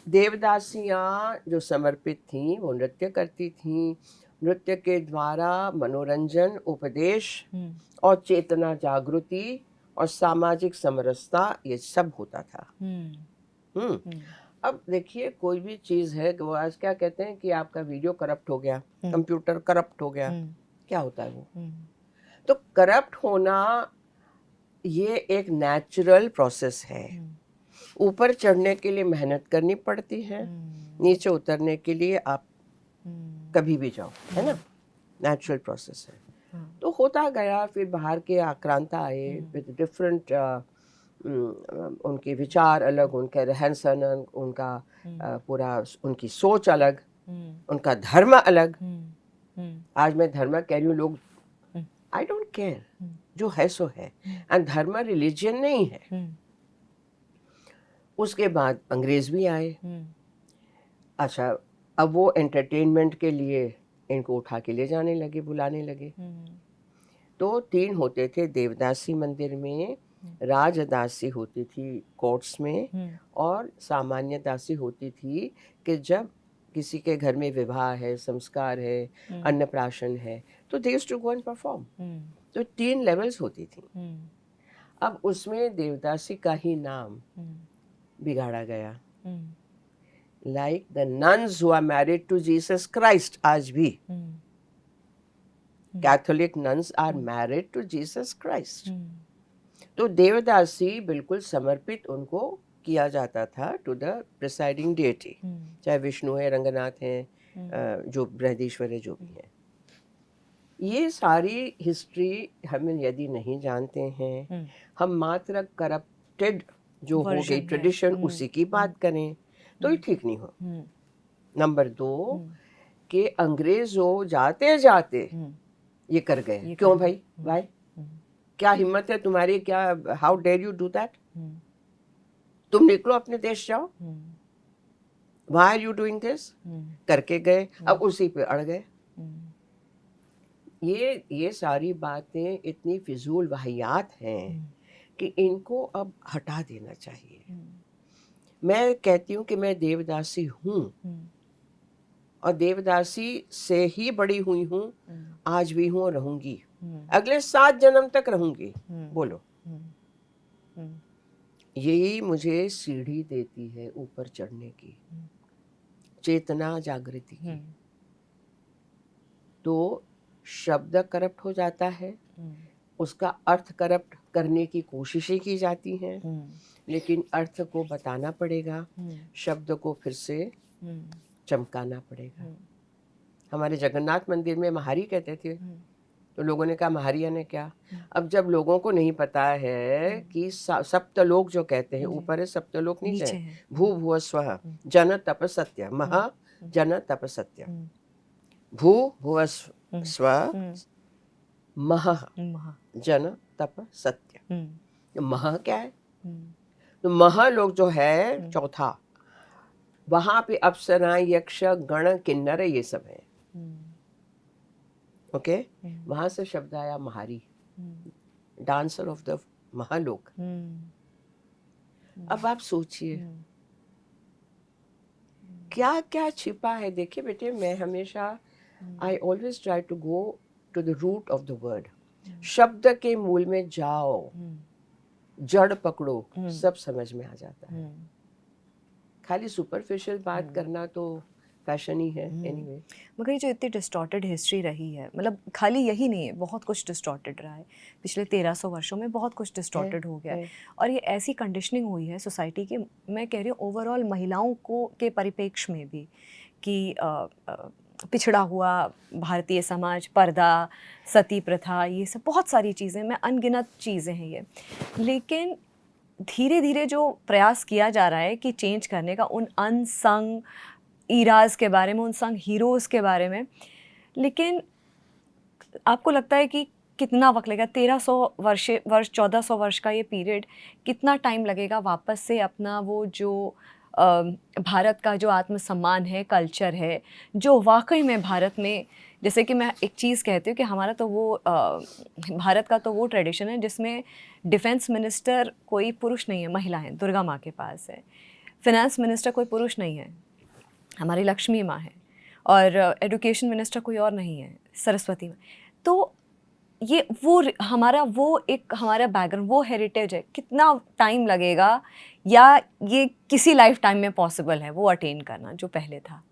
देवदासियाँ जो समर्पित थीं, वो नृत्य करती थीं। नृत्य के द्वारा मनोरंजन, उपदेश और चेतना जागृति और सामाजिक समरसता, ये सब होता था। अब देखिए, कोई भी चीज़ है कि वो आज क्या कहते हैं कि आपका वीडियो करप्ट हो गया, कंप्यूटर करप्ट हो गया, क्या होता है वो? तो करप्ट होना ये एक नेचुरल प्रोसेस है। ऊपर चढ़ने के लिए मेहनत करनी पड़ती है, नीचे उतरने के लिए आप कभी भी जाओ, है ना? नेचुरल प्रोसेस है। तो होता गया, फिर बाहर के आक्रांता आए विद डिफरेंट, उनके विचार अलग, उनके रहन सहन, उनका पूरा उनकी सोच अलग, उनका धर्म अलग। आज मैं धर्म कह रही हूँ, लोग आई डोंट केयर, जो है सो है। एंड धर्म रिलीजन नहीं है। उसके बाद अंग्रेज भी आए। अच्छा, अब वो एंटरटेनमेंट के लिए इनको उठा के ले जाने लगे, बुलाने लगे। तो 3 होते थे देवदासी मंदिर में, राजदासी होती थी कोर्ट्स में, और सामान्य दासी होती थी कि जब किसी के घर में विवाह है, संस्कार है, अन्नप्राशन है, तो they used to go and perform. तो 3 लेवल्स होती थी। अब उसमें देवदासी का ही नाम बिगाड़ा गया। Like the nuns who are married to Jesus Christ, आज भी Catholic nuns are married to Jesus Christ. तो देवदासी बिल्कुल समर्पित उनको किया जाता था टू द प्रिसाइडिंग डेटी, चाहे विष्णु है, रंगनाथ है, जो बृहदीश्वर है, जो भी है। ये सारी हिस्ट्री हम यदि नहीं जानते हैं, हम मात्र करप्टेड जो हो गई ट्रेडिशन उसी की बात करें, तो ये ठीक नहीं हो। नंबर 2 कि अंग्रेजों जाते जाते ये कर गए। क्यों भाई? वाई? क्या हिम्मत है तुम्हारी? क्या, how dare you do that? तुम निकलो, अपने देश जाओ। Why are you doing this? करके गए, अब उसी पे अड़ गए। ये सारी बातें इतनी फिजूल वाहियात हैं कि इनको अब हटा देना चाहिए। मैं कहती हूँ कि मैं देवदासी हूँ, और देवदासी से ही बड़ी हुई हूँ, आज भी हूँ और रहूंगी, अगले 7 जन्म तक रहूंगी। बोलो, यही मुझे सीढ़ी देती है ऊपर चढ़ने की, चेतना जागृति की। तो शब्द करप्ट हो जाता है, उसका अर्थ करप्ट करने की कोशिशें की जाती हैं, लेकिन अर्थ को बताना पड़ेगा, शब्द को फिर से चमकाना पड़ेगा। हमारे जगन्नाथ मंदिर में महारी कहते थे, तो लोगों ने कहा महारिया ने क्या। अब जब लोगों को नहीं पता है कि सप्तलोक जो कहते हैं, ऊपर है सप्तलोक, नीचे है भू भुव स्वः जन तप सत्य, महा जन तप सत्य, भू भुव स्वः महा जन तप सत्य। तो महा क्या है? तो महालोक जो है चौथा, वहां पे अप्सराएं, यक्ष, गण, किन्नर ये सब है। ओके, वहां से शब्द आया महारी, डांसर ऑफ द महालोक। अब आप सोचिए क्या क्या छिपा है। देखिए बेटे, मैं हमेशा I always try to go to the root of the word. शब्द के मूल में जाओ, जड़ पकड़ो, सब समझ में आ जाता है। खाली सुपरफिशियल बात करना तो फैशन ही है एनीवे। मगर ये जो इतनी डिस्टॉर्टेड हिस्ट्री रही है, मतलब खाली यही नहीं है, बहुत कुछ डिस्टॉर्टेड रहा है पिछले 1300 वर्षों में, बहुत कुछ डिस्टॉर्टेड हो गया है। और ये ऐसी कंडीशनिंग हुई है सोसाइटी की, मैं कह रही हूँ ओवरऑल महिलाओं को के परिप्रेक्ष्य में भी, कि पिछड़ा हुआ भारतीय समाज, पर्दा, सती प्रथा, ये सब बहुत सारी चीज़ें, मैं अनगिनत चीज़ें हैं ये। लेकिन धीरे धीरे जो प्रयास किया जा रहा है कि चेंज करने का, उन अनसंग ईराज के बारे में, उन संग हीरोज़ के बारे में, लेकिन आपको लगता है कि कितना वक्त लगेगा? 1300 वर्ष 1400 वर्ष का ये पीरियड, कितना टाइम लगेगा वापस से अपना वो जो भारत का जो आत्मसम्मान है, कल्चर है, जो वाकई में भारत में, जैसे कि मैं एक चीज़ कहती हूँ कि हमारा तो वो भारत का तो वो ट्रेडिशन है जिसमें डिफेंस मिनिस्टर कोई पुरुष नहीं है, महिला है, दुर्गा माँ के पास है। फिनेंस मिनिस्टर कोई पुरुष नहीं है, हमारी लक्ष्मी माँ है। और एजुकेशन मिनिस्टर कोई और नहीं है, सरस्वती माँ। तो ये वो हमारा बैकग्राउंड, वो हेरिटेज है। कितना टाइम लगेगा, या ये किसी लाइफ टाइम में पॉसिबल है वो अटेन करना जो पहले था?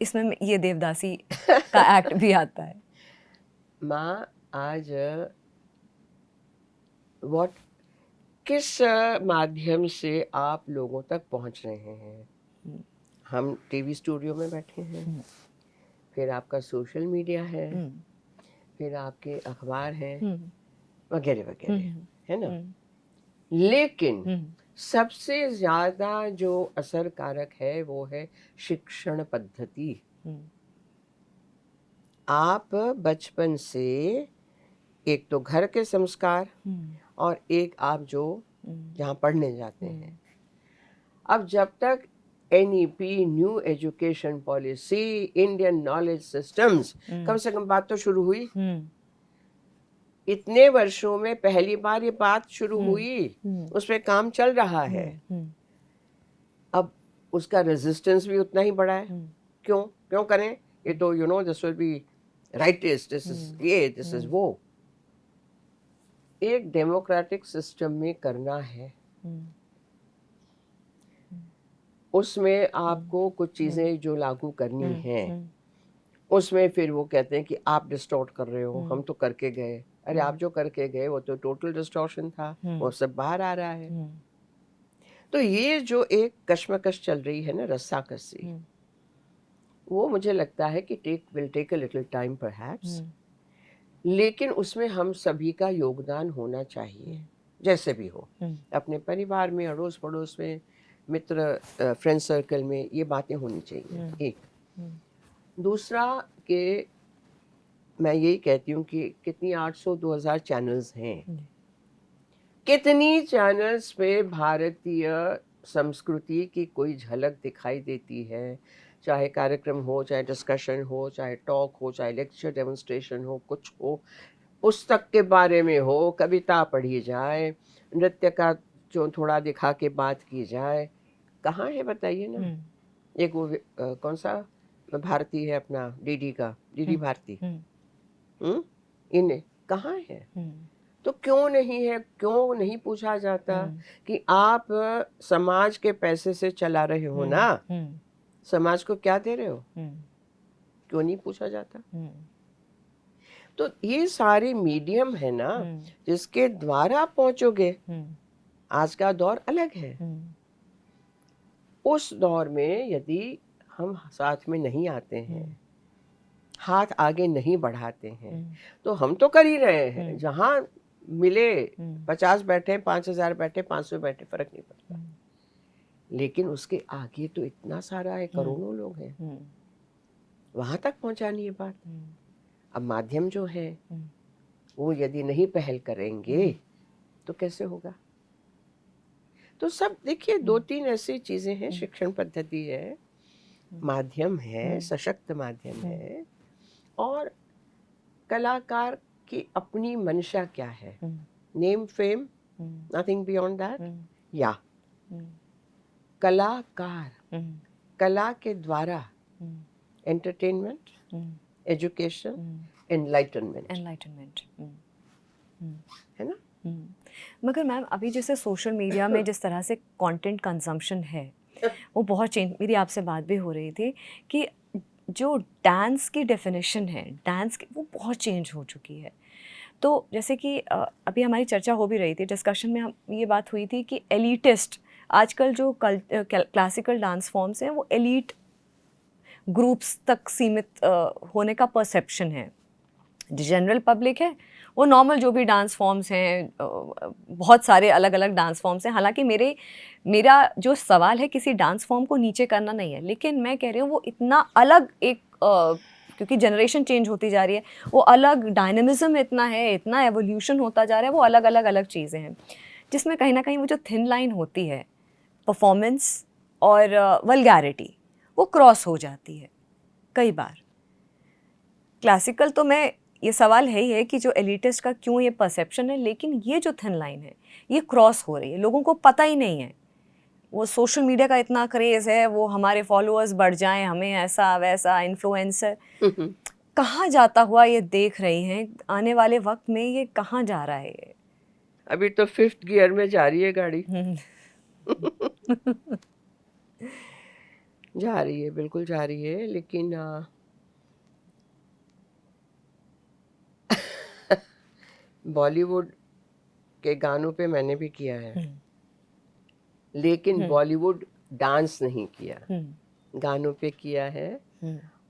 इसमें ये देवदासी का एक्ट भी आता है। माँ, आज किस माध्यम से आप लोगों तक पहुंच रहे हैं? हम टीवी स्टूडियो में बैठे हैं, फिर आपका सोशल मीडिया है, फिर आपके अखबार हैं, वगैरह वगैरह, है ना। लेकिन सबसे ज्यादा जो असर कारक है वो है शिक्षण पद्धति। आप बचपन से, एक तो घर के संस्कार और एक आप जो जहाँ पढ़ने जाते हैं। अब जब तक NEP, new education policy, Indian knowledge systems, कम से कम बात तो शुरू हुई। इतने वर्षों में पहली बार ये बात शुरू हुई, उस पे काम चल रहा है। अब उसका रेजिस्टेंस भी उतना ही बड़ा है। क्यों करें ये? तो this will be rightist, this is ये, दिस इज वो। एक डेमोक्रेटिक सिस्टम में करना है, उसमें आपको कुछ चीजें जो लागू करनी हैं, उसमें फिर वो कहते हैं कि आप डिस्टॉर्ट कर रहे हो, हम तो करके गए। अरे आप जो करके गए वो तो टोटल डिस्टॉर्शन था, वो सब बाहर आ रहा है। तो ये जो एक कश्मकश चल रही है ना, रस्साकसी, वो मुझे लगता है कि will take a little time perhaps, लेकिन उसमें हम सभी का योगदान होना चाहिए, जैसे भी हो। अपने परिवार में, अड़ोस पड़ोस में, मित्र, फ्रेंड सर्कल में ये बातें होनी चाहिए। एक दूसरा कि मैं यही कहती हूँ कि कितनी 800-2000 चैनल्स हैं, कितनी चैनल्स पे भारतीय संस्कृति की कोई झलक दिखाई देती है। चाहे कार्यक्रम हो, चाहे डिस्कशन हो, चाहे टॉक हो, चाहे लेक्चर, डेमोन्स्ट्रेशन हो, कुछ हो, पुस्तक के बारे में हो, कविता पढ़ी जाए, नृत्य का जो थोड़ा दिखा के बात की जाए। कहाँ है बताइए ना। एक वो कौन सा भारती है अपना, डीडी भारती, इन्हें कहाँ है? तो क्यों नहीं पूछा जाता कि आप समाज के पैसे से चला रहे हो ना, समाज को क्या दे रहे हो? क्यों नहीं पूछा जाता? तो ये सारे मीडियम है ना जिसके द्वारा आप पहुंचोगे। आज का दौर अलग है। उस दौर में यदि हम साथ में नहीं आते हैं, हाथ आगे नहीं बढ़ाते हैं, तो हम तो कर ही रहे हैं। जहां मिले 50 बैठे, 5,000 बैठे, 500 बैठे, फर्क नहीं पड़ता। लेकिन उसके आगे तो इतना सारा है, करोड़ों लोग हैं, वहां तक पहुंचानी है बात। अब माध्यम जो है वो यदि नहीं पहल करेंगे तो कैसे होगा? तो सब देखिए, 2-3 ऐसी चीजें हैं। शिक्षण पद्धति है, माध्यम है, सशक्त माध्यम है, और कलाकार की अपनी मंशा क्या है। Name fame, nothing beyond that. या कलाकार, कला के द्वारा एंटरटेनमेंट, एजुकेशन, एनलाइटनमेंट, है ना। मगर मैम अभी जैसे सोशल मीडिया में जिस तरह से कंटेंट कंजम्पशन है वो बहुत चेंज, मेरी आपसे बात भी हो रही थी कि जो डांस की डेफिनेशन है, डांस की, वो बहुत चेंज हो चुकी है। तो जैसे कि अभी हमारी चर्चा हो भी रही थी, डिस्कशन में हम ये बात हुई थी कि एलिटिस्ट आजकल जो क्लासिकल डांस फॉर्म्स हैं वो एलीट ग्रुप्स तक सीमित होने का परसेप्शन है। जो जनरल पब्लिक है वो नॉर्मल जो भी डांस फॉर्म्स हैं, बहुत सारे अलग अलग डांस फॉर्म्स हैं। हालांकि मेरा जो सवाल है किसी डांस फॉर्म को नीचे करना नहीं है, लेकिन मैं कह रही हूँ वो इतना अलग एक क्योंकि जनरेशन चेंज होती जा रही है, वो अलग डायनेमिज्म इतना है, इतना एवोल्यूशन होता जा रहा है, वो अलग अलग चीज़ें हैं जिसमें कहीं ना कहीं वो जो थिन लाइन होती है परफॉर्मेंस और वल्गैरिटी, वो क्रॉस हो जाती है कई बार। क्लासिकल तो मैं, ये सवाल है ही है कि जो एलिटिस्ट का क्यों ये परसेप्शन है, लेकिन ये जो थिन लाइन है ये क्रॉस हो रही है, लोगों को पता ही नहीं है। वो सोशल मीडिया का इतना क्रेज़ है, वो हमारे फॉलोअर्स बढ़ जाएं, हमें ऐसा वैसा इन्फ्लुएंसर, कहाँ जाता हुआ ये देख रही हैं, आने वाले वक्त में ये कहाँ जा रहा है ये? अभी तो 5th गियर में जा रही है गाड़ी। जा रही है, बिल्कुल जा रही है, लेकिन बॉलीवुड के गानों पे मैंने भी किया है, लेकिन बॉलीवुड डांस नहीं किया, गानों पे किया है,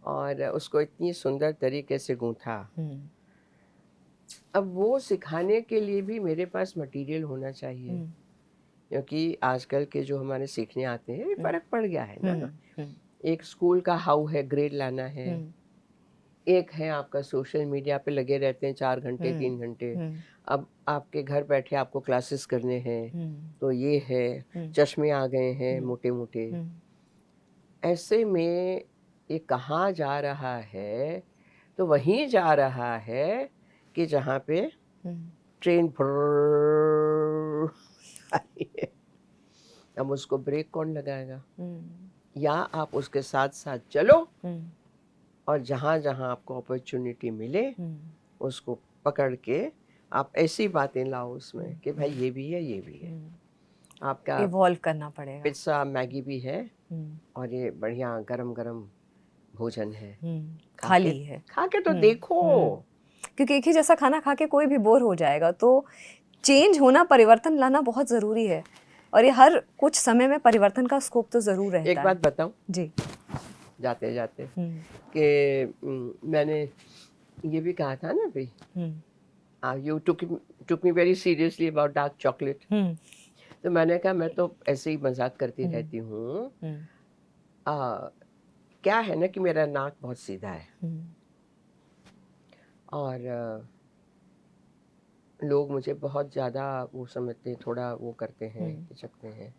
और उसको इतनी सुंदर तरीके से गूंथा। अब वो सिखाने के लिए भी मेरे पास मटेरियल होना चाहिए, क्योंकि आजकल के जो हमारे सीखने आते हैं फर्क पड़ गया है ना। एक स्कूल का हाउ है, ग्रेड लाना है, एक है आपका सोशल मीडिया पे लगे रहते हैं 4 घंटे 3 घंटे। अब आपके घर बैठे आपको क्लासेस करने हैं, तो ये है, चश्मे आ गए हैं मोटे मोटे। ऐसे में ये कहाँ जा रहा है? तो वहीं जा रहा है कि जहाँ पे ट्रेन भर्र आई है। अब उसको ब्रेक कौन लगाएगा? या आप उसके साथ साथ चलो, और जहाँ जहाँ आपको अपॉर्चुनिटी मिले उसको पकड़ के आप ऐसी बातें लाओ उसमें कि भाई ये भी है, ये भी है। आपका इवॉल्व करना पड़ेगा। पिज्ज़ा मैगी भी है, और ये बढ़िया गरम गरम भोजन है, खाली है, खा के तो देखो। क्योंकि एक ही जैसा खाना खा के कोई भी बोर हो जाएगा। तो चेंज होना, परिवर्तन लाना बहुत ज़रूरी है, और ये हर कुछ समय में परिवर्तन का स्कोप तो ज़रूर रहता है। एक बात बताऊं जी, जाते जाते कि मैंने ये भी कहा था ना भाई, you took me very seriously about dark chocolate. तो मैंने कहा मैं तो ऐसे ही मजाक करती रहती हूँ। क्या है ना कि मेरा नाक बहुत सीधा है, और लोग मुझे बहुत ज़्यादा वो समझते हैं, थोड़ा वो करते हैं, हिचकते हैं।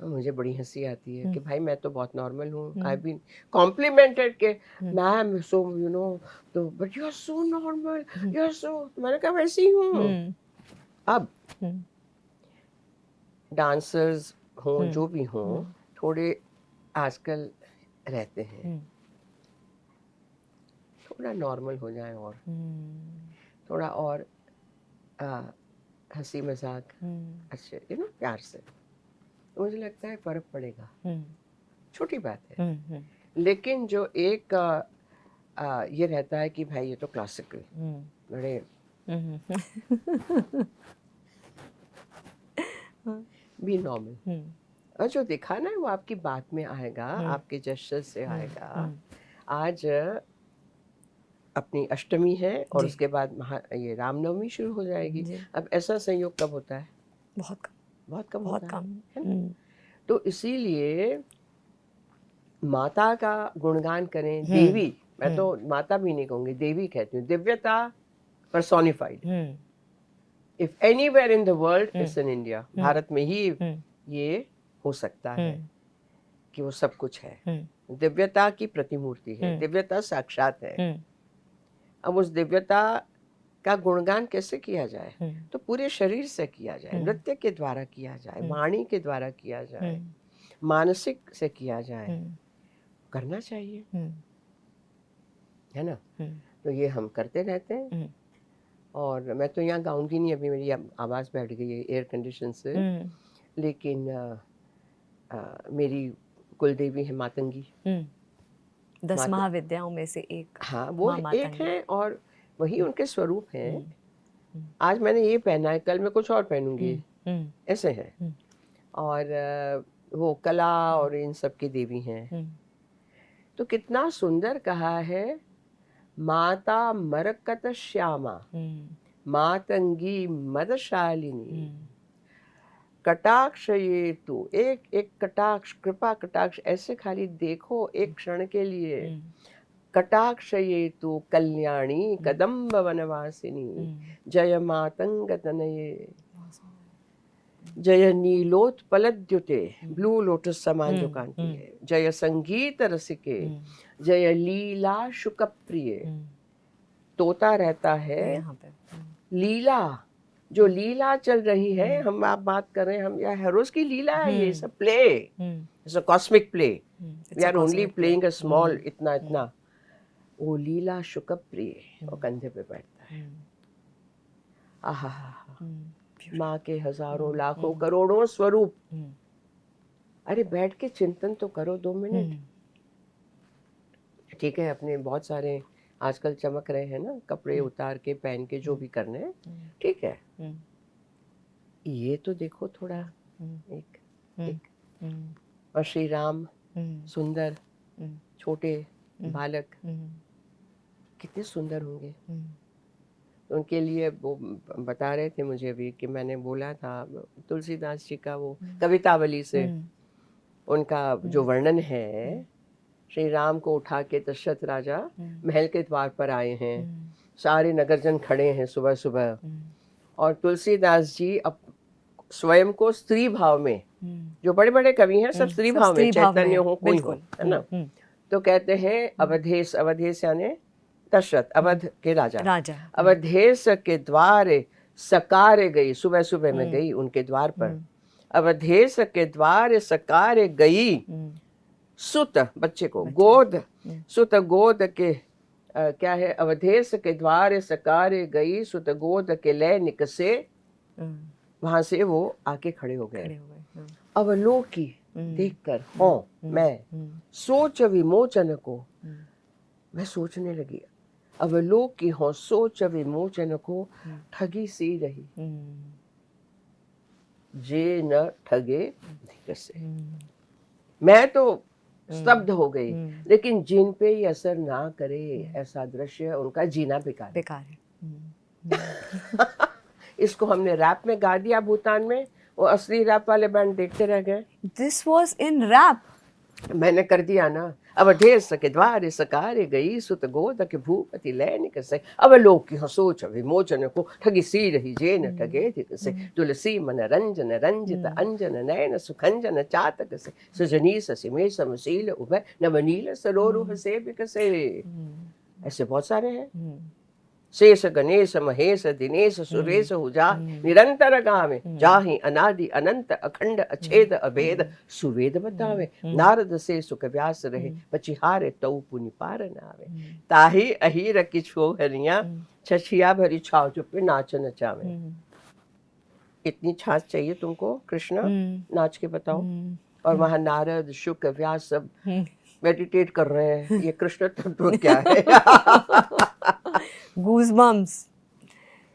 मुझे बड़ी हंसी आती है कि भाई मैं तो बहुत नॉर्मल हूँ। आई बीन कॉम्प्लीमेंटेड के मैम सो यू नो, तो but you are so normal, you are so. मैंने कहा वैसे ही हूँ। अब डांसर्स हों जो भी हों, थोड़े आजकल रहते हैं, थोड़ा नॉर्मल हो जाए, और थोड़ा और हंसी मजाक अच्छे प्यार से, तो मुझे लगता है फर्क पड़ेगा। छोटी बात है, लेकिन जो एक ये रहता है कि भाई ये तो क्लासिकल, बड़े बी नॉर्मल। और जो दिखा ना वो आपकी बात में आएगा, आपके जेस्चर से आएगा। आज अपनी अष्टमी है और उसके बाद ये रामनवमी शुरू हो जाएगी। अब ऐसा संयोग कब होता है? बहुत कम, बहुत कम बहुत होता कम। है ना? तो इसीलिए माता का गुणगान करें, देवी, मैं तो माता भी नहीं कहूँगी, देवी कहती हूँ, दिव्यता personified. If anywhere in the world, it's in India. Bharat में ही ये हो सकता है कि वो सब कुछ है। दिव्यता की प्रतिमूर्ति है, दिव्यता साक्षात है। अब उस दिव्यता का गुणगान कैसे किया जाए? तो पूरे शरीर से किया जाए, नृत्य के द्वारा किया जाए, वाणी के द्वारा किया जाए, मानसिक से किया जाए, करना चाहिए, है ना? तो ये हम करते रहते हैं। और मैं तो यहाँ गाऊंगी नहीं, अभी मेरी आवाज़ बैठ गई है एयर कंडीशन से, लेकिन मेरी कुलदेवी है मातंगी, 10 महाविद्याओं में से एक। हाँ, वो एक है और वही उनके स्वरूप हैं। आज मैंने ये पहना है, कल मैं कुछ और पहनूंगी, ऐसे है। और वो कला और इन सब की देवी हैं। तो कितना सुंदर कहा है, माता मरकत श्यामा, मातंगी मदशालिनी, कटाक्ष ये तू, एक एक कटाक्ष, कृपा कटाक्ष ऐसे खाली देखो एक क्षण के लिए। कटाक्ष ये तू कल्याणी कदम्ब वनवासिनी, जय मातंग तनये, जय नीलोत्पलद्युते, ब्लू लोटस समान जो कांति है, जय संगीत रसिके, जय लीला शुकप्रिय। तोता रहता है यहाँ पे, लीला, जो लीला चल रही है, हम आप बात कर रहे हैं, हम या हेरोज की लीला है, ये सब play, it's a cosmic play, we are only playing a small, इतना इतना। वो लीला शुकप्रिय और कंधे पे बैठता है। आहा, माँ के हजारों लाखों करोड़ों स्वरूप। अरे बैठ के चिंतन तो करो 2 मिनट। ठीक है, अपने बहुत सारे आजकल चमक रहे हैं ना, कपड़े उतार के पहन के जो भी करने हैं, ठीक है, ये तो देखो थोड़ा एक एक। और श्री राम सुंदर छोटे बालक कितने सुंदर होंगे। उनके लिए वो बता रहे थे मुझे अभी कि मैंने बोला था तुलसीदास जी का वो कवितावली से उनका जो वर्णन है, श्री राम को उठा के दशरथ राजा महल के द्वार पर आए हैं, सारे नगरजन खड़े हैं सुबह सुबह, और तुलसीदास जी अब स्वयं को स्त्री भाव में, जो बड़े बड़े कवि हैं सब स्त्री भाव में, चैतन्य हो कोई हो, है ना, तो कहते हैं अवधेश, अवधेश यानी दशरथ, अवध के राजा, अवधेश के द्वार सकारे गई, सुबह सुबह में गई उनके द्वार पर, अवधेश के द्वार सकारे गई, सुत बच्चे को, गोद, सुत गोद के क्या है, अवधेश के द्वार सकारे गई, सुत गोद के लय निकसे, वहां से वो आके खड़े हो गए। अवलोकी देखकर हो मैं, सोच विमोचन को, मैं सोचने लगी, अवलोकी हो सोच विमोचन को, ठगी सी रही, जे न ठगे धिक से। मैं तो स्तब्ध हो गई, लेकिन जिन पे ये असर ना करे ऐसा दृश्य, उनका जीना बेकार है। इसको हमने रैप में गा दिया भूटान में, वो असली रैप वाले बैंड देखते रह गए। दिस वॉज इन रैप, मैंने कर दिया ना। अवधेश के द्वार सकारे गई, सुत गोद के भूपति लय निकसे, अवलोकी हो सोच विमोचन को, ठगी सी रही जे न ठगे धिक से, तुलसी मन रंजन रंजित अंजन नयन सुखंजन चातक से, सुजनी ससिमे समशील उभय नवनील सरोरुह से विकसे। ऐसे बहुत सारे हैं। शेष गणेश महेश दिनेश सुरेश हुजा, निरंतर गावे जाहि अनादि अनंत अखंड अछेद अभेद, सुवेद बतावे, नारद से सुख व्यास रहे, पचिहारे तऊ पुनि पार नावे, ताहि अहीर किछो हरिया, छछिया भरी छाव चुप नाच नचावे। इतनी छाछ चाहिए तुमको कृष्णा, नाच के बताओ। और वहां नारद शुक व्यास सब मेडिटेट कर रहे हैं, ये कृष्ण तत्व क्या है। गूज़बम्प्स।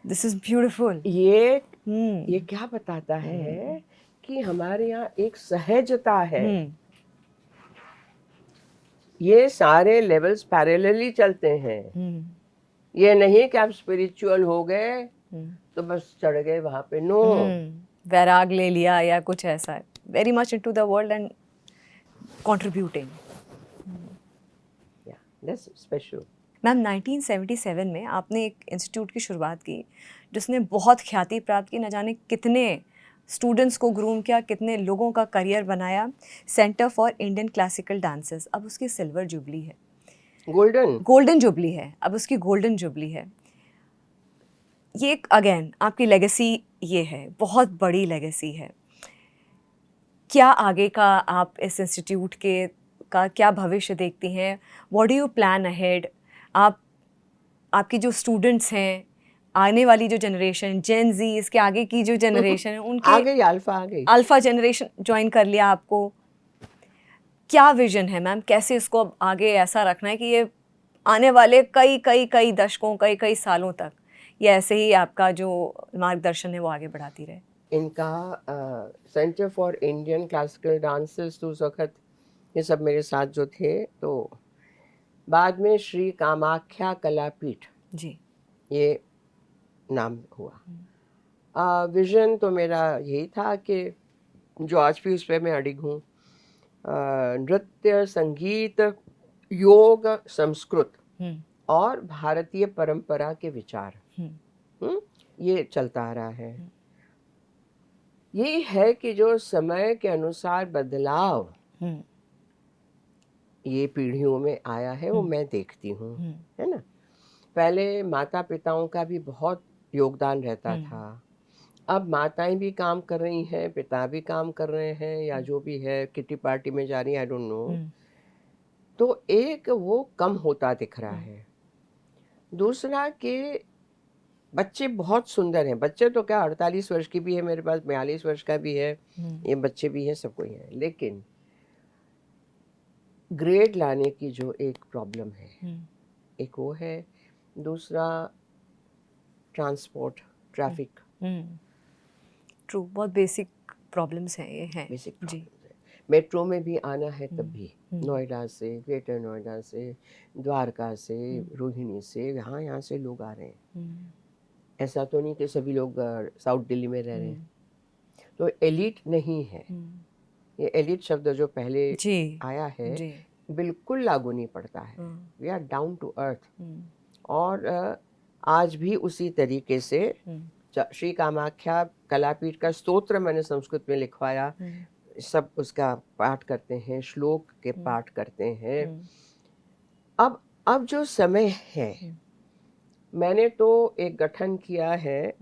This is beautiful. ये क्या बताता है कि हमारे यहाँ एक सहजता है। ये सारे लेवल्स पैरेलली चलते हैं। ये नहीं कि आप स्पिरिचुअल हो गए तो बस चढ़ गए वहां पे, नो। वैराग ले लिया या कुछ ऐसा है, very much into the world and contributing. That's special. Ma'am 1977 में आपने एक इंस्टीट्यूट की शुरुआत की जिसने बहुत ख्याति प्राप्त की, न जाने कितने स्टूडेंट्स को ग्रूम किया, कितने लोगों का करियर बनाया, centre for Indian classical dances. अब उसकी सिल्वर जुबली है, गोल्डन जुबली है, अब उसकी गोल्डन जुबली है। ये अगेन आपकी लेगेसी ये है, बहुत बड़ी लेगेसी है। क्या आगे का आप इस इंस्टीट्यूट के का क्या भविष्य देखती हैं? What do you plan ahead? आपकी जो स्टूडेंट्स हैं, आने वाली जो जनरेशन जेन जी, इसके आगे की जो जनरेशन है, उनके आ गई अल्फा जनरेशन ज्वाइन कर लिया आपको। क्या विजन है मैम, कैसे इसको अब आगे ऐसा रखना है कि ये आने वाले कई दशकों, कई सालों तक ये ऐसे ही आपका जो मार्गदर्शन है वो आगे बढ़ाती रहे? इनका centre for Indian classical dances तो उस वक्त ये सब मेरे साथ जो थे, तो बाद में श्री कामाख्या कलापीठ जी ये नाम हुआ। विजन तो मेरा यही था कि जो आज भी उस पर मैं अडिग हूँ, नृत्य, संगीत, योग, संस्कृत और भारतीय परंपरा के विचार, ये चलता आ रहा है। ये है कि जो समय के अनुसार बदलाव ये पीढ़ियों में आया है वो मैं देखती हूँ, है ना। पहले माता पिताओं का भी बहुत योगदान रहता था। अब माताएं भी काम कर रही हैं, पिता भी काम कर रहे हैं, या जो भी है किटी पार्टी में जा रही है, आई डोंट नो। तो एक वो कम होता दिख रहा है। दूसरा कि बच्चे बहुत सुंदर हैं। बच्चे तो क्या, 48 वर्ष की भी है मेरे पास, 42 वर्ष का भी है, ये बच्चे भी हैं, सब कोई है। लेकिन ग्रेड लाने की जो एक प्रॉब्लम है, एक वो है। दूसरा ट्रांसपोर्ट, ट्रैफिक, ट्रू, बहुत बेसिक प्रॉब्लम्स हैं ये हैं। बेसिक जी। प्रॉब्लम्स है। मेट्रो में भी आना है तब भी, नोएडा से, ग्रेटर नोएडा से, द्वारका से, रोहिणी से, यहाँ से लोग आ रहे हैं। ऐसा तो नहीं कि सभी लोग साउथ दिल्ली में रह रहे हैं। तो एलिट नहीं है। ये एलिट शब्द जो पहले आया है बिल्कुल लागू नहीं पड़ता है। We are down to earth. और आज भी उसी तरीके से श्री कामाख्या कलापीठ का स्तोत्र मैंने संस्कृत में लिखवाया, सब उसका पाठ करते हैं, श्लोक के पाठ करते हैं। अब जो समय है, मैंने तो एक गठन किया है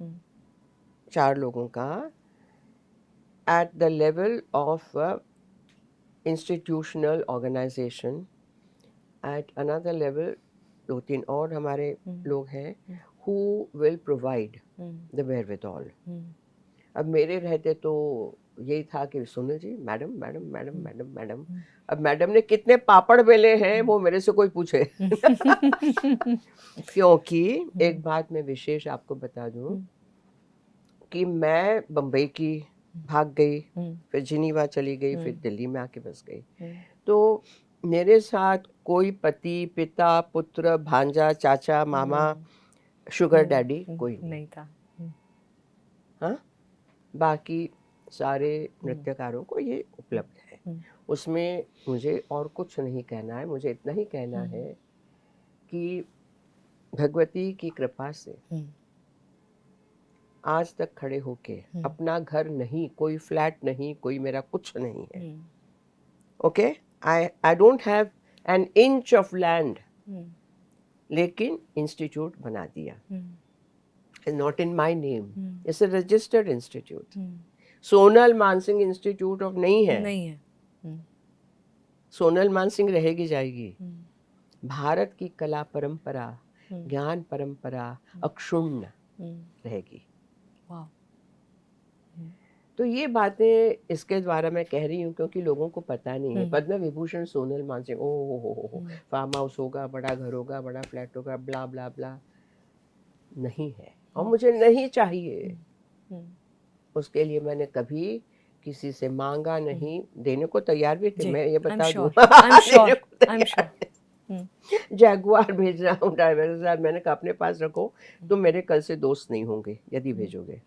4 लोगों का at the level of institutional organization, at another level 2-3 और हमारे लोग हैं who will provide the wherewithal। अब मेरे रहते तो यही था कि सुनो जी, madam madam madam madam madam, अब मैडम ने कितने पापड़ बेले हैं वो मेरे से कोई पूछे। क्योंकि एक बात मैं विशेष आपको बता दूं कि मैं बम्बई की भाग गई, फिर जिनीवा चली गई, फिर दिल्ली में आके बस गई। तो मेरे साथ कोई पति, पिता, पुत्र, भांजा, चाचा, मामा, शुगर डैडी कोई नहीं था। हाँ, बाकी सारे नृत्यकारों को ये उपलब्ध है। उसमें मुझे और कुछ नहीं कहना है, मुझे इतना ही कहना है कि भगवती की कृपा से आज तक खड़े होके, अपना घर नहीं, कोई फ्लैट नहीं, कोई मेरा कुछ नहीं है, okay, I don't have an inch of land, लेकिन इंस्टीट्यूट बना दिया, not in my name, it's a registered institute. Sonal Mansingh institute of नहीं है। सोनल मानसिंह रहेगी जाएगी। भारत की कला परंपरा, ज्ञान परंपरा अक्षुण्ण रहेगी। तो ये बातें इसके द्वारा मैं कह रही हूँ क्योंकि लोगों को पता नहीं है। पद्म विभूषण सोनल मानसिंह, ओ हो, फार्म हाउस होगा, बड़ा घर होगा, बड़ा फ्लैट होगा, ब्ला ब्ला ब्ला, नहीं है। और मुझे नहीं चाहिए, उसके लिए मैंने कभी किसी से मांगा नहीं, देने को तैयार भी थे, जी, मैं ये I'm बता दूं। sure, I'm देने sure, को I'm तैयार sure. थे। जैगुआर भेज रहा हूँ ड्राइवर के साथ, मैंने कहा अपने पास रखो, तुम मेरे कल से दोस्त नहीं होंगे यदि भेजोगे।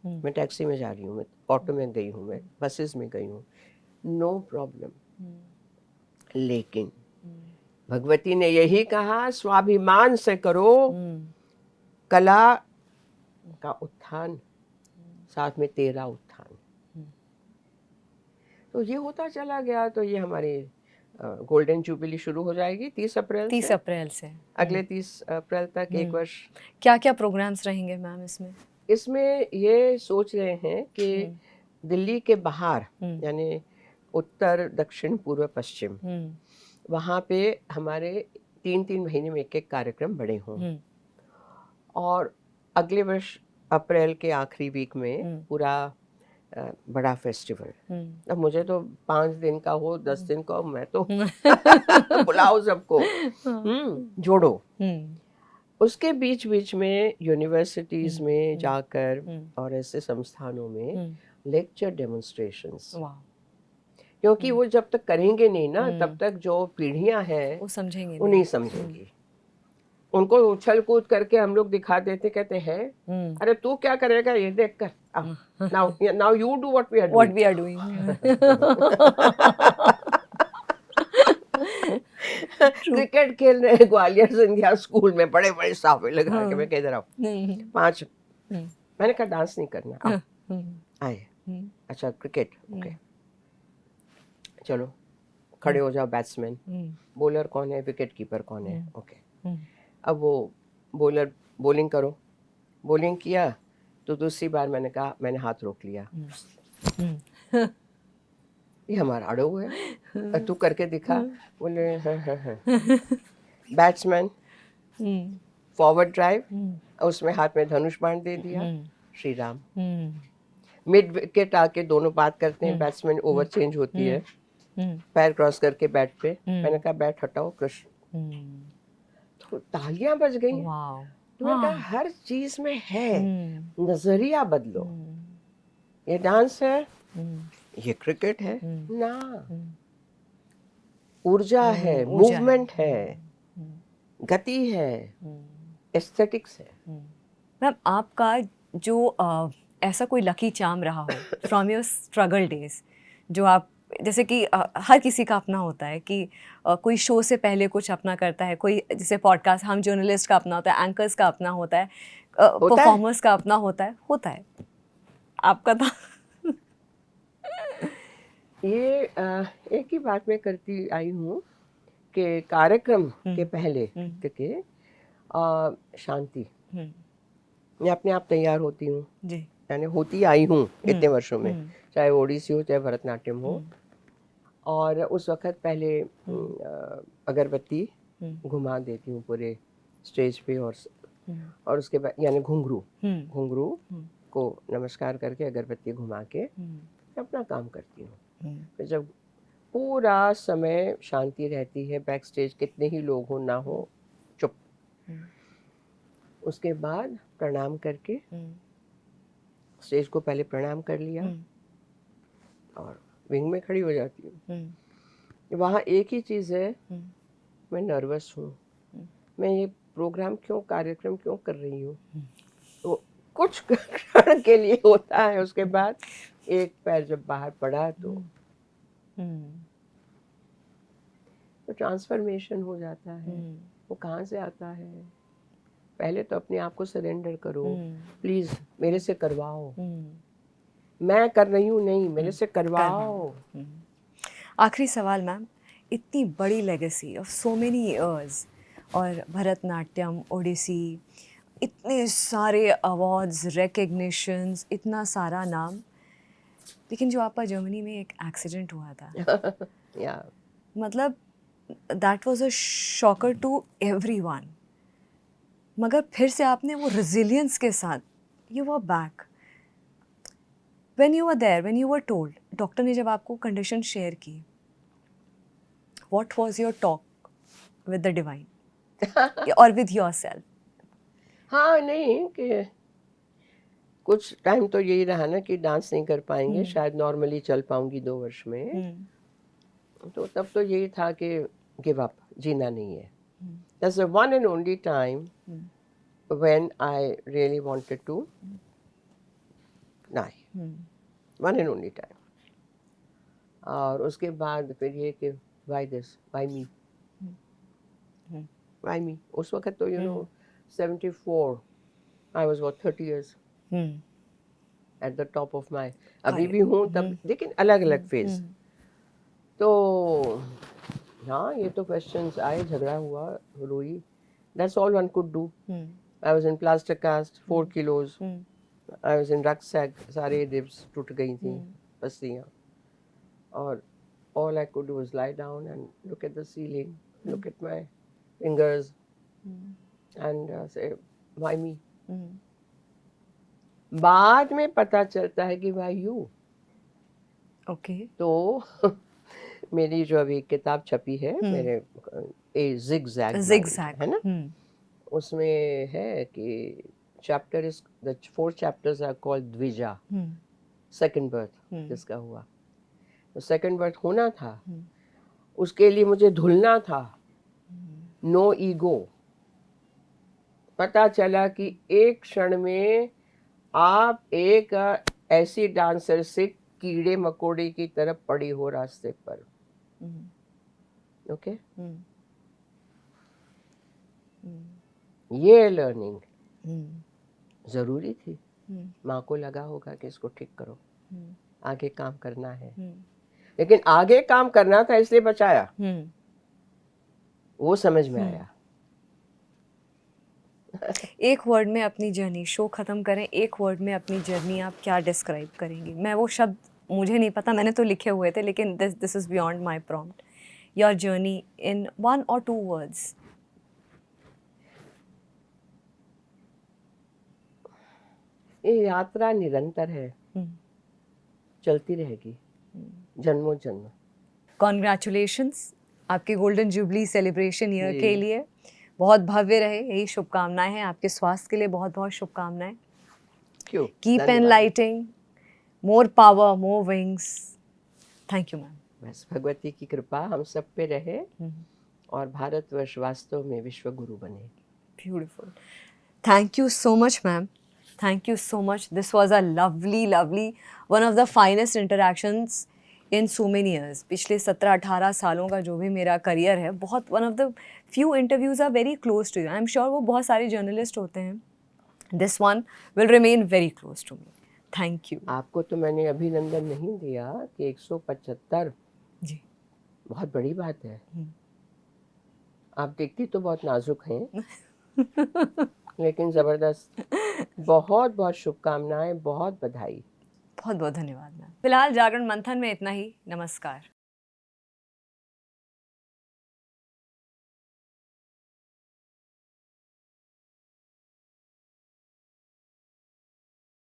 मैं टैक्सी में जा रही हूँ, मैं ऑटो में गई हूँ, मैं बसेस में गई हूँ, नो प्रॉब्लम। लेकिन भगवती ने यही कहा, स्वाभिमान से करो, कला का उत्थान, साथ में तेरा उत्थान। तो ये होता चला गया, तो ये हमारी गोल्डन जुबली शुरू हो जाएगी 30 अप्रैल 30 से। अप्रैल से अगले 30 अप्रैल तक 1 वर्ष। क्या क्या प्रोग्राम्स रहेंगे मैम इसमें? इसमें ये सोच रहे हैं कि दिल्ली के बाहर, यानी उत्तर, दक्षिण, पूर्व, पश्चिम, वहाँ पे हमारे 3-3 महीने में एक कार्यक्रम बड़े हों। और अगले वर्ष अप्रैल के आखिरी वीक में पूरा बड़ा फेस्टिवल। अब मुझे तो 5 दिन का हो, 10 दिन का हो, मैं तो बुलाओ सबको, जोड़ो। उसके बीच बीच में यूनिवर्सिटीज में जाकर और ऐसे संस्थानों में लेक्चर डेमोन्स्ट्रेशंस, क्योंकि वो जब तक करेंगे नहीं ना, तब तक जो पीढ़ियां हैं वो समझेंगे वो नहीं समझेंगी। उनको उछल कूद करके हम लोग दिखा देते, कहते हैं अरे तू क्या करेगा ये देख कर, now you do what we are doing. Cricket खेल रहे हैं ग्वालियर सिंधिया स्कूल में, बड़े बड़े साफे लगा के, मैं इधर आओ 5, मैंने कहा डांस नहीं करना, आओ आए, अच्छा क्रिकेट, ओके चलो खड़े हो जाओ, बैट्समैन, बॉलर कौन है, विकेट कीपर कौन है, ओके। अब वो बॉलर बॉलिंग करो, बॉलिंग किया तो दूसरी बार मैंने कहा, मैंने हाथ रोक लिया, ये हमारा अड़ो है, तू करके दिखा, बोले हाँ। बैट्समैन फॉरवर्ड ड्राइव, उसमें हाथ में धनुष बाण दे दिया, श्री राम। मिड विकेट आके दोनों बात करते हैं, बैट्समैन ओवर चेंज होती है, पैर क्रॉस करके बैट पे, मैंने कहा बैट हटाओ कृष्ण, तो तालियां बज गई। तो मैंने कहा हर चीज में है, नजरिया बदलो, ये डांस है, ये क्रिकेट है ना, ऊर्जा है, मूवमेंट है, गति है, एस्थेटिक्स है। मैम आपका जो ऐसा कोई लकी चार्म रहा हो फ्रॉम योर स्ट्रगल डेज, जो आप, जैसे कि हर किसी का अपना होता है कि कोई शो से पहले कुछ अपना करता है, कोई जैसे पॉडकास्ट, हम जर्नलिस्ट का अपना होता है, एंकर्स का अपना होता है, परफॉर्मर्स का अपना होता है आपका था? ये एक ही बात मैं करती आई हूँ कि कार्यक्रम के पहले के शांति, मैं अपने आप तैयार होती हूँ, यानी होती आई हूँ इतने वर्षों में, चाहे ओडिसी हो चाहे भरतनाट्यम हो। और उस वक्त पहले अगरबत्ती घुमा देती हूँ पूरे स्टेज पे, और उसके बाद यानी घुंघरू को नमस्कार करके अगरबत्ती घुमा के अपना काम करती हूँ। फिर जब पूरा समय शांति रहती है, बैक स्टेज कितने ही लोग हो ना हो, चुप, उसके बाद प्रणाम करके, स्टेज को पहले प्रणाम कर लिया और विंग में खड़ी हो जाती हूँ। वहाँ एक ही चीज़ है, मैं नर्वस हूँ, मैं ये प्रोग्राम क्यों, कार्यक्रम क्यों कर रही हूँ, तो कुछ क्षण के लिए होता है, उसके बाद एक पैर जब बाहर पड़ा तो ट्रांसफॉर्मेशन हो जाता है। वो कहाँ से आता है, पहले तो अपने आप को सरेंडर करो, प्लीज मेरे से करवाओ, मैं कर रही हूँ नहीं, मेरे से करवाओ। आखिरी सवाल मैम, इतनी बड़ी legacy of so many years, और भरतनाट्यम, ओडिसी, इतने सारे अवार्ड्स, रिकग्निशंस, इतना सारा नाम, लेकिन जो आपका जर्मनी में एक एक्सीडेंट हुआ था मतलब that was a shocker to everyone, मगर फिर से आपने वो रेजिलियंस के साथ, you were back. When you were there, when you were told, doctor ने जब आपको कंडीशन शेयर की, what was your talk with the divine और विद योरसेल्फ? हाँ, नहीं कि कुछ टाइम तो यही रहा ना कि डांस नहीं कर पाएंगे, हम्म। शायद नॉर्मली चल पाऊंगी 2 वर्ष में, तो तब तो यही था कि गिव अप, जीना नहीं है. That's the one and only time when I really wanted to die. One and only time. और उसके बाद फिर ये कि why this, why me, why me. उस वक्त तो 74, I was what 30 years at the top of my, अभी भी हूँ तब, लेकिन अलग अलग फेज. तो हाँ, ये तो क्वेश्चंस आए, झगड़ा हुआ, रोई. That's all one could do. I was in plaster cast, 4 kilos. I was in rucksack, सारे ribs टूट गई थी, पसलियाँ. और all I could do was lie down and look at the ceiling, look at my fingers, and say, why me? बाद में पता चलता है कि why you. ओके. तो मेरी जो अभी किताब छपी है, मेरे ए जिगजैग है ना, उसमें है कि chapter is, the 4 chapters are called dwija, second birth जिसका हुआ. तो सेकंड बर्थ होना था, उसके लिए मुझे धुलना था, नो ईगो. पता चला कि एक क्षण में आप एक ऐसी डांसर से कीड़े मकोड़े की तरफ पड़ी हो रास्ते पर. ओके. ये लर्निंग जरूरी थी. माँ को लगा होगा कि इसको ठीक करो, आगे काम करना है. लेकिन आगे काम करना था इसलिए बचाया, वो समझ में आया. एक वर्ड में अपनी जर्नी, शो खत्म करें, एक वर्ड में अपनी जर्नी आप क्या डिस्क्राइब करेंगी? मैं वो शब्द मुझे नहीं पता, मैंने तो लिखे हुए थे, लेकिन this is beyond my prompt. Your journey in 1 or 2 words. ये यात्रा निरंतर है, चलती रहेगी जन्मों जन्म. कॉन्ग्रेचुलेशंस आपके गोल्डन जुबली सेलिब्रेशन ईयर के लिए. बहुत भव्य रहे, यही शुभकामनाएं हैं. आपके स्वास्थ्य के लिए बहुत बहुत शुभकामनाएं. Keep enlightening, more power, more wings. Thank you ma'am. बस भगवती की कृपा हम सब पे रहे और भारतवर्ष वास्तव में विश्व गुरु बने. Beautiful. Thank you so much ma'am. Thank you so much. This was a lovely, one of the finest interactions in so many years. पिछले 17-18 सालों का जो भी मेरा करियर है, बहुत one of the few interviews are very close to you. I'm sure वो बहुत सारे journalist होते हैं. This one will remain very close to me. Thank you. आपको तो मैंने अभिनंदन नहीं दिया कि 175 जी बहुत बड़ी बात है. आप देखती तो बहुत नाजुक हैं, लेकिन जबरदस्त. बहुत बहुत शुभकामनाएं, बहुत बधाई. बहुत बहुत धन्यवाद मैम. फिलहाल जागरण मंथन में इतना ही. नमस्कार.